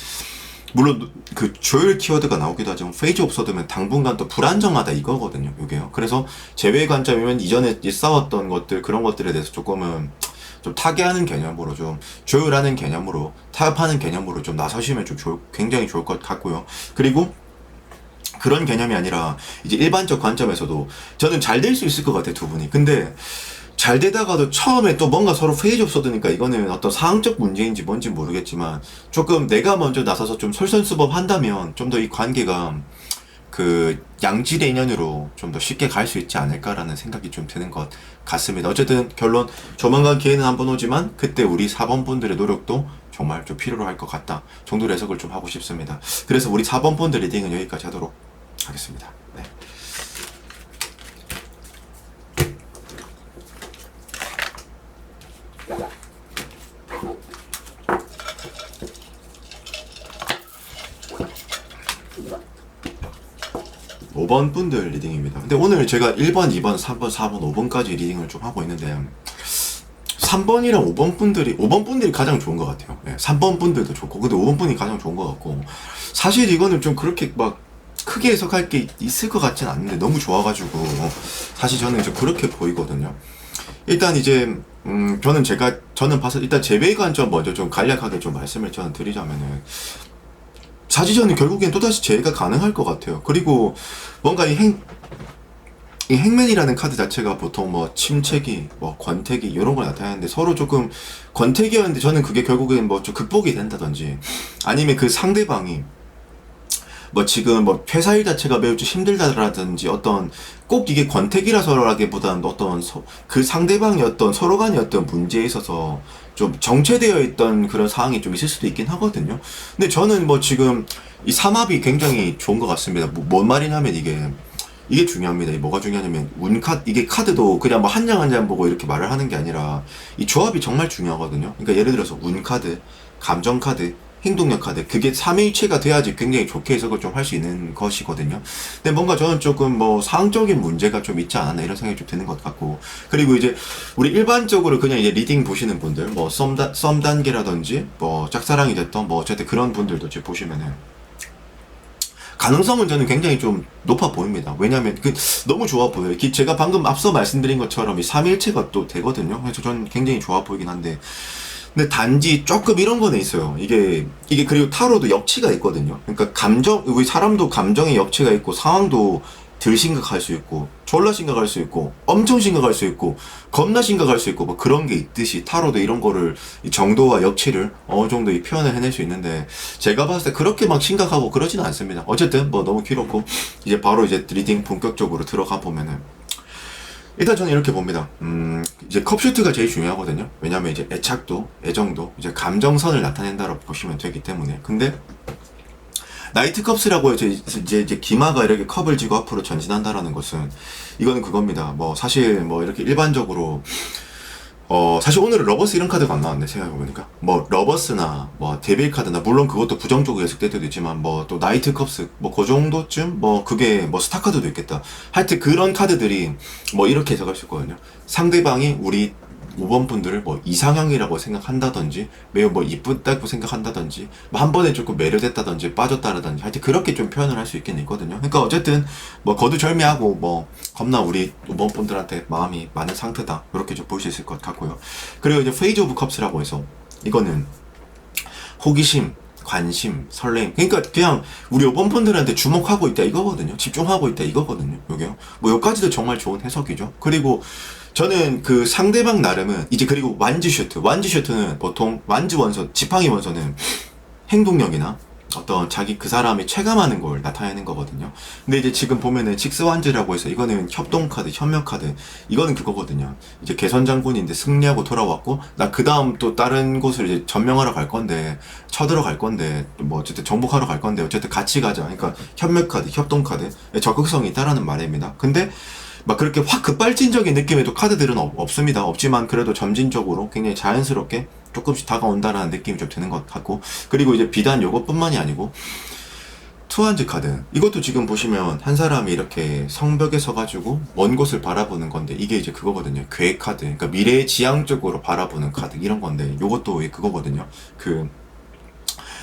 물론 그 조율 키워드가 나오기도 하지만 페이지 옵서드면 당분간 또 불안정하다 이거거든요. 요게요. 그래서 제외 관점이면 이전에 싸웠던 것들 그런 것들에 대해서 조금은 좀 타개하는 개념으로 좀 조율하는 개념으로 타협하는 개념으로 좀 나서시면 좀 굉장히 좋을 것 같고요. 그리고 그런 개념이 아니라 이제 일반적 관점에서도 저는 잘 될 수 있을 것 같아요. 두 분이. 근데 잘 되다가도 처음에 또 뭔가 서로 페이지 없어드니까 이거는 어떤 상황적 문제인지 뭔지 모르겠지만 조금 내가 먼저 나서서 좀 솔선수범한다면 좀 더 이 관계가 그 양질의 인연으로 좀 더 쉽게 갈 수 있지 않을까라는 생각이 좀 드는 것 같습니다. 어쨌든 결론 조만간 기회는 한번 오지만 그때 우리 4번 분들의 노력도 정말 좀 필요로 할 것 같다 정도로 해석을 좀 하고 싶습니다. 그래서 우리 4번 분들 리딩은 여기까지 하도록 하겠습니다. 네. 5번 분들 리딩입니다. 근데 오늘 제가 1번, 2번, 3번, 4번, 5번까지 리딩을 좀 하고 있는데 3번이랑 5번 분들이 가장 좋은 것 같아요. 3번 분들도 좋고 근데 5번 분이 가장 좋은 것 같고 사실 이거는 좀 그렇게 막 크게 해석할 게 있을 것 같진 않은데 너무 좋아가지고 사실 저는 좀 그렇게 보이거든요. 일단 이제 저는 봐서 일단 제외 관점 먼저 좀 간략하게 좀 말씀을 저는 드리자면은 사실 저는 결국엔 또다시 재해가 가능할 것 같아요. 그리고 뭔가 이 행맨이라는 카드 자체가 보통 뭐 침체기, 뭐 권태기 이런 걸 나타내는데 서로 조금 권태기였는데 저는 그게 결국엔 뭐 좀 극복이 된다든지 아니면 그 상대방이 뭐 지금 뭐 회사 일 자체가 매우 좀 힘들다라든지 어떤 꼭 이게 권태기라서라기보다는 어떤 그 상대방이 어떤 서로 간의 어떤 문제에 있어서 좀 정체되어 있던 그런 상황이 좀 있을 수도 있긴 하거든요. 근데 저는 뭐 지금 이 삼합이 굉장히 좋은 것 같습니다. 뭔 말이냐면 이게 중요합니다. 뭐가 중요하냐면 이게 카드도 그냥 뭐 한 장 한 장 보고 이렇게 말을 하는 게 아니라 이 조합이 정말 중요하거든요. 그러니까 예를 들어서 운 카드, 감정 카드, 행동력 카드 그게 3일체가 돼야지 굉장히 좋게 해석을 좀 할 수 있는 것이거든요. 근데 뭔가 저는 조금 뭐 상황적인 문제가 좀 있지 않았나 이런 생각이 좀 드는 것 같고 그리고 이제 우리 일반적으로 그냥 이제 리딩 보시는 분들 뭐 썸 단계라든지 뭐 짝사랑이 됐던 뭐 어쨌든 그런 분들도 지금 보시면은 가능성은 저는 굉장히 좀 높아 보입니다. 왜냐면 너무 좋아 보여요. 제가 방금 앞서 말씀드린 것처럼 이 3일체가 또 되거든요. 그래서 저는 굉장히 좋아 보이긴 한데 근데 단지 조금 이런 거는 있어요. 이게 그리고 타로도 역치가 있거든요. 그러니까 우리 사람도 감정의 역치가 있고 상황도 덜 심각할 수 있고 졸라 심각할 수 있고 엄청 심각할 수 있고 겁나 심각할 수 있고 뭐 그런 게 있듯이 타로도 이런 거를 이 정도와 역치를 어느 정도 이 표현을 해낼 수 있는데 제가 봤을 때 그렇게 막 심각하고 그러지는 않습니다. 어쨌든 뭐 너무 길었고 이제 바로 이제 리딩 본격적으로 들어가 보면은 일단 저는 이렇게 봅니다. 이제 컵슈트가 제일 중요하거든요. 왜냐면 이제 애착도, 애정도, 이제 감정선을 나타낸다고 보시면 되기 때문에. 근데 나이트컵스라고 이제 기마가 이렇게 컵을 쥐고 앞으로 전진한다라는 것은 이거는 그겁니다. 뭐 사실 뭐 이렇게 일반적으로 사실 오늘은 러버스 이런 카드가 안 나왔네, 생각해보니까. 뭐, 러버스나, 뭐, 데빌 카드나, 물론 그것도 부정적으로 해석될 때도 있지만, 뭐, 또 나이트 컵스, 뭐, 그 정도쯤? 뭐, 그게, 뭐, 스타 카드도 있겠다. 하여튼 그런 카드들이, 뭐, 이렇게 해석할 수 있거든요. 상대방이 우리 5번 분들을 뭐 이상형이라고 생각한다든지 매우 뭐 이쁘다고 생각한다든지 뭐 한 번에 조금 매료됐다든지 빠졌다라든지 하여튼 그렇게 좀 표현을 할 수 있긴 있거든요. 그러니까 어쨌든 뭐 거두절미하고 뭐 겁나 우리 5번 분들한테 마음이 많은 상태다 이렇게 좀 볼 수 있을 것 같고요. 그리고 이제 페이지 오브 컵스라고 해서 이거는 호기심, 관심, 설레임. 그러니까 그냥 우리 오번분들한테 주목하고 있다 이거거든요. 집중하고 있다 이거거든요. 요게요. 뭐 여기까지도 정말 좋은 해석이죠. 그리고 저는 그 상대방 나름은 이제 그리고 완즈 슈트는 보통 완즈 원소, 지팡이 원소는 행동력이나 어떤 자기 그 사람이 체감하는 걸 나타내는 거거든요. 근데 이제 지금 보면은 식스완즈라고 해서 이거는 협동카드, 협력카드, 이거는 그거거든요. 이제 개선 장군인데 승리하고 돌아왔고 나 그 다음 또 다른 곳을 이제 점령하러 갈 건데 쳐들어 갈 건데 뭐 어쨌든 정복하러 갈 건데 어쨌든 같이 가자. 그러니까 협력카드, 협동카드, 적극성이 있다라는 말입니다. 근데 막 그렇게 확 급발진적인 느낌의 또 카드들은 없습니다. 없지만 그래도 점진적으로 굉장히 자연스럽게 조금씩 다가온다라는 느낌이 좀 드는 것 같고, 그리고 이제 비단 요것뿐만이 아니고 투한즈 카드, 이것도 지금 보시면 한 사람이 이렇게 성벽에 서가지고 먼 곳을 바라보는 건데 이게 이제 그거거든요. 계획 카드, 그러니까 미래의 지향적으로 바라보는 카드 이런 건데 요것도 그거거든요.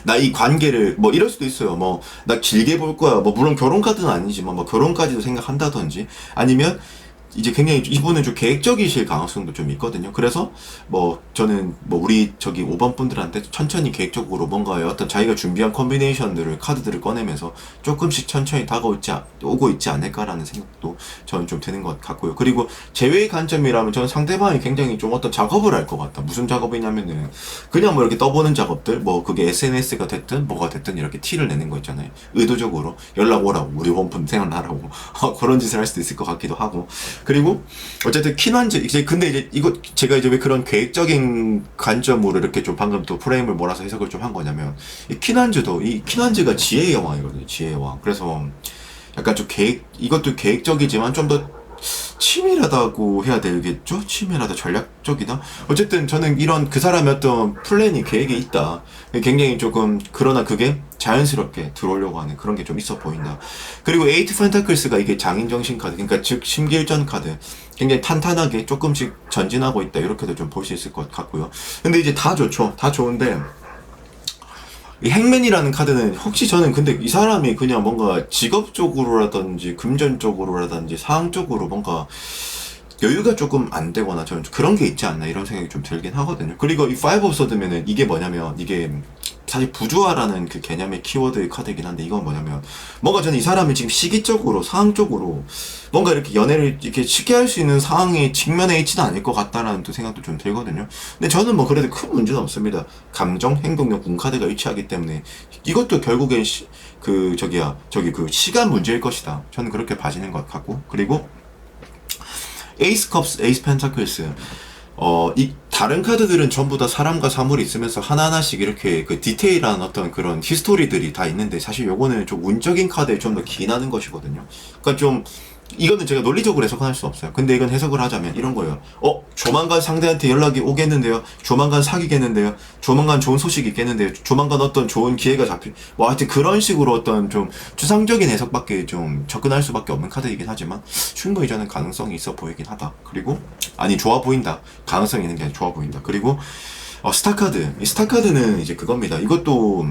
나 이 관계를 뭐 이럴 수도 있어요. 뭐 나 길게 볼 거야. 뭐 물론 결혼 카드는 아니지만 뭐 결혼까지도 생각한다든지, 아니면 이제 굉장히 이분은 좀 계획적이실 가능성도 좀 있거든요. 그래서 뭐 저는 뭐 우리 저기 5번 분들한테 천천히 계획적으로 뭔가 어떤 자기가 준비한 컨비네이션들을 카드들을 꺼내면서 조금씩 천천히 오고 있지 않을까라는 생각도 저는 좀 드는 것 같고요. 그리고 제외의 관점이라면 저는 상대방이 굉장히 좀 어떤 작업을 할 것 같다. 무슨 작업이냐면은 그냥 뭐 이렇게 떠보는 작업들, 뭐 그게 SNS가 됐든 뭐가 됐든 이렇게 티를 내는 거 있잖아요. 의도적으로 연락 오라고, 우리 원품 생각나라고 그런 짓을 할 수도 있을 것 같기도 하고. 그리고 어쨌든 키난즈, 이제 근데 이제 이거 제가 이제 왜 그런 계획적인 관점으로 이렇게 좀 방금 또 프레임을 몰아서 해석을 좀 한 거냐면, 이 키난즈가 지혜의 여왕이거든요. 지혜의 여왕. 그래서 약간 좀 이것도 계획적이지만 좀 더 치밀하다고 해야 되겠죠? 치밀하다, 전략적이다? 어쨌든 저는 이런 그 사람의 어떤 플랜이, 계획이 있다. 굉장히 조금, 그러나 그게 자연스럽게 들어오려고 하는 그런 게 좀 있어 보인다. 그리고 에이트 펜타클스가 이게 장인정신 카드, 그러니까 즉 심기일전 카드, 굉장히 탄탄하게 조금씩 전진하고 있다, 이렇게도 좀 볼 수 있을 것 같고요. 근데 이제 다 좋죠. 다 좋은데 이 행맨이라는 카드는 혹시 저는 근데 이 사람이 그냥 뭔가 직업적으로라든지 금전적으로라든지 사항적으로 뭔가 여유가 조금 안 되거나 저는 그런 게 있지 않나 이런 생각이 좀 들긴 하거든요. 그리고 이 파이브 오브 서드면은 이게 뭐냐면, 이게 사실 부조화라는 그 개념의 키워드의 카드이긴 한데, 이건 뭐냐면 뭔가 저는 이 사람이 지금 시기적으로, 상황적으로 뭔가 이렇게 연애를 이렇게 쉽게 할 수 있는 상황에 직면해 있지는 않을 것 같다라는 또 생각도 좀 들거든요. 근데 저는 뭐 그래도 큰 문제는 없습니다. 감정, 행동력, 군카드가 위치하기 때문에 이것도 결국엔 그 시간 문제일 것이다. 저는 그렇게 봐지는 것 같고, 그리고 에이스 컵스, 에이스 펜타클스. 이 다른 카드들은 전부 다 사람과 사물이 있으면서 하나하나씩 이렇게 그 디테일한 어떤 그런 히스토리들이 다 있는데, 사실 요거는 좀 운적인 카드에 좀 더 기인하는 것이거든요. 그러니까 좀 이거는 제가 논리적으로 해석할 수 없어요. 근데 이건 해석을 하자면 이런 거예요. 조만간 상대한테 연락이 오겠는데요. 조만간 사귀겠는데요. 조만간 좋은 소식이 있겠는데요. 조만간 어떤 좋은 기회가 뭐 하여튼 그런 식으로 어떤 좀 추상적인 해석밖에 좀 접근할 수밖에 없는 카드이긴 하지만 충분히 저는 가능성이 있어 보이긴 하다. 그리고 좋아 보인다. 가능성이 있는 게 아니라 좋아 보인다. 그리고 스타카드. 이 스타카드는 이제 그겁니다. 이것도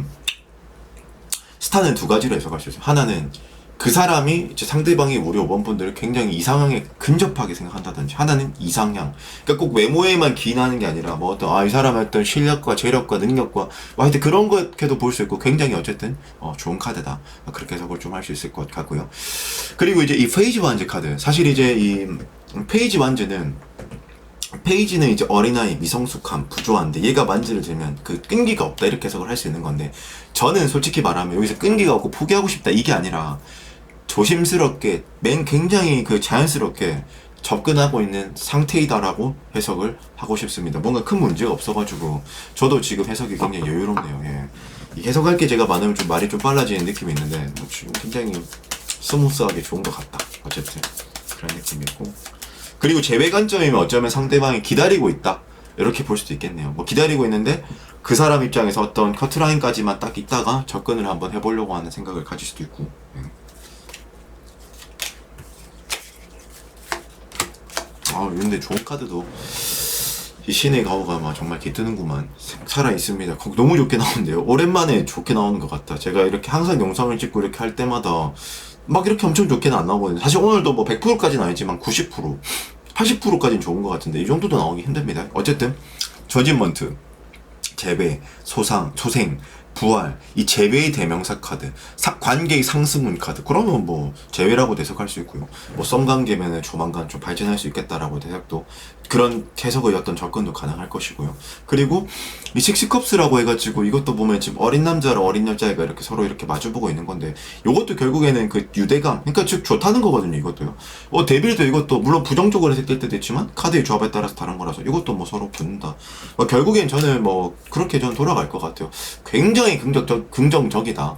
스타는 두 가지로 해석할 수 있어요. 하나는 그 사람이 이제 상대방이 우리 5번 분들을 굉장히 이상향에 근접하게 생각한다든지, 하나는 이상향. 그러니까 꼭 외모에만 기인하는 게 아니라 뭐 어떤 이 사람의 어떤 실력과 재력과 능력과 뭐 하여튼 그런 것에도 볼 수 있고, 굉장히 어쨌든 좋은 카드다. 그렇게 해석을 좀 할 수 있을 것 같고요. 그리고 이제 이 페이지 완즈 카드. 사실 이제 이 페이지 완즈는 페이지는 이제 어린아이, 미성숙함, 부조한데 얘가 만지를 들면 그 끈기가 없다 이렇게 해석을 할 수 있는 건데, 저는 솔직히 말하면 여기서 끈기가 없고 포기하고 싶다 이게 아니라 조심스럽게 굉장히 그 자연스럽게 접근하고 있는 상태이다라고 해석을 하고 싶습니다. 뭔가 큰 문제가 없어가지고 저도 지금 해석이 굉장히 여유롭네요. 예. 이 해석할 게 제가 많으면 좀 말이 좀 빨라지는 느낌이 있는데 뭐 지금 굉장히 스무스하게 좋은 것 같다. 어쨌든 그런 느낌이 있고, 그리고 제외 관점이면 어쩌면 상대방이 기다리고 있다 이렇게 볼 수도 있겠네요. 뭐 기다리고 있는데 그 사람 입장에서 어떤 커트라인까지만 딱 있다가 접근을 한번 해보려고 하는 생각을 가질 수도 있고. 근데 좋은 카드도 이 신의 가오가 막 정말 기뜨는구만. 살아있습니다. 너무 좋게 나오는데요. 오랜만에 좋게 나오는 것 같다. 제가 이렇게 항상 영상을 찍고 이렇게 할 때마다 막 이렇게 엄청 좋게는 안 나오거든요. 사실 오늘도 뭐 100%까지는 아니지만 90%, 80%까지는 좋은 것 같은데 이 정도도 나오기 힘듭니다. 어쨌든 저지먼트. 재배, 소생, 부활, 이 재배의 대명사 카드, 관계의 상승운 카드. 그러면 뭐 재배라고 해석할 수 있고요. 뭐 썸관계면은 조만간 좀 발전할 수 있겠다라고 해석도, 그런 해석의 어떤 접근도 가능할 것이고요. 그리고 이 식스컵스라고 해가지고 이것도 보면 지금 어린 남자랑 어린 여자애가 이렇게 서로 이렇게 마주보고 있는 건데, 이것도 결국에는 그 유대감, 그러니까 즉 좋다는 거거든요. 이것도요. 데빌도 이것도 물론 부정적으로 해석될 때도 있지만 카드의 조합에 따라서 다른 거라서 이것도 뭐 서로 붙는다. 결국엔 저는 뭐 그렇게 전 돌아갈 것 같아요. 굉장히 긍정적이다.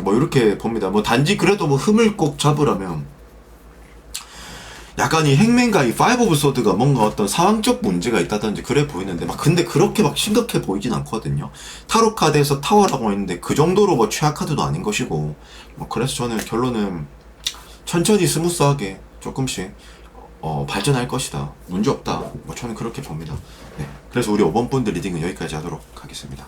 뭐 이렇게 봅니다. 뭐 단지 그래도 뭐 흠을 꼭 잡으라면 약간 이 행맨과 이 파이브 오브 소드가 뭔가 어떤 상황적 문제가 있다든지 그래 보이는데, 막 근데 그렇게 막 심각해 보이진 않거든요. 타로 카드에서 타워라고 했는데 그 정도로 뭐 최악 카드도 아닌 것이고, 뭐 그래서 저는 결론은 천천히 스무스하게 조금씩 발전할 것이다. 문제 없다. 뭐 저는 그렇게 봅니다. 네. 그래서 우리 5번 분들 리딩은 여기까지 하도록 하겠습니다.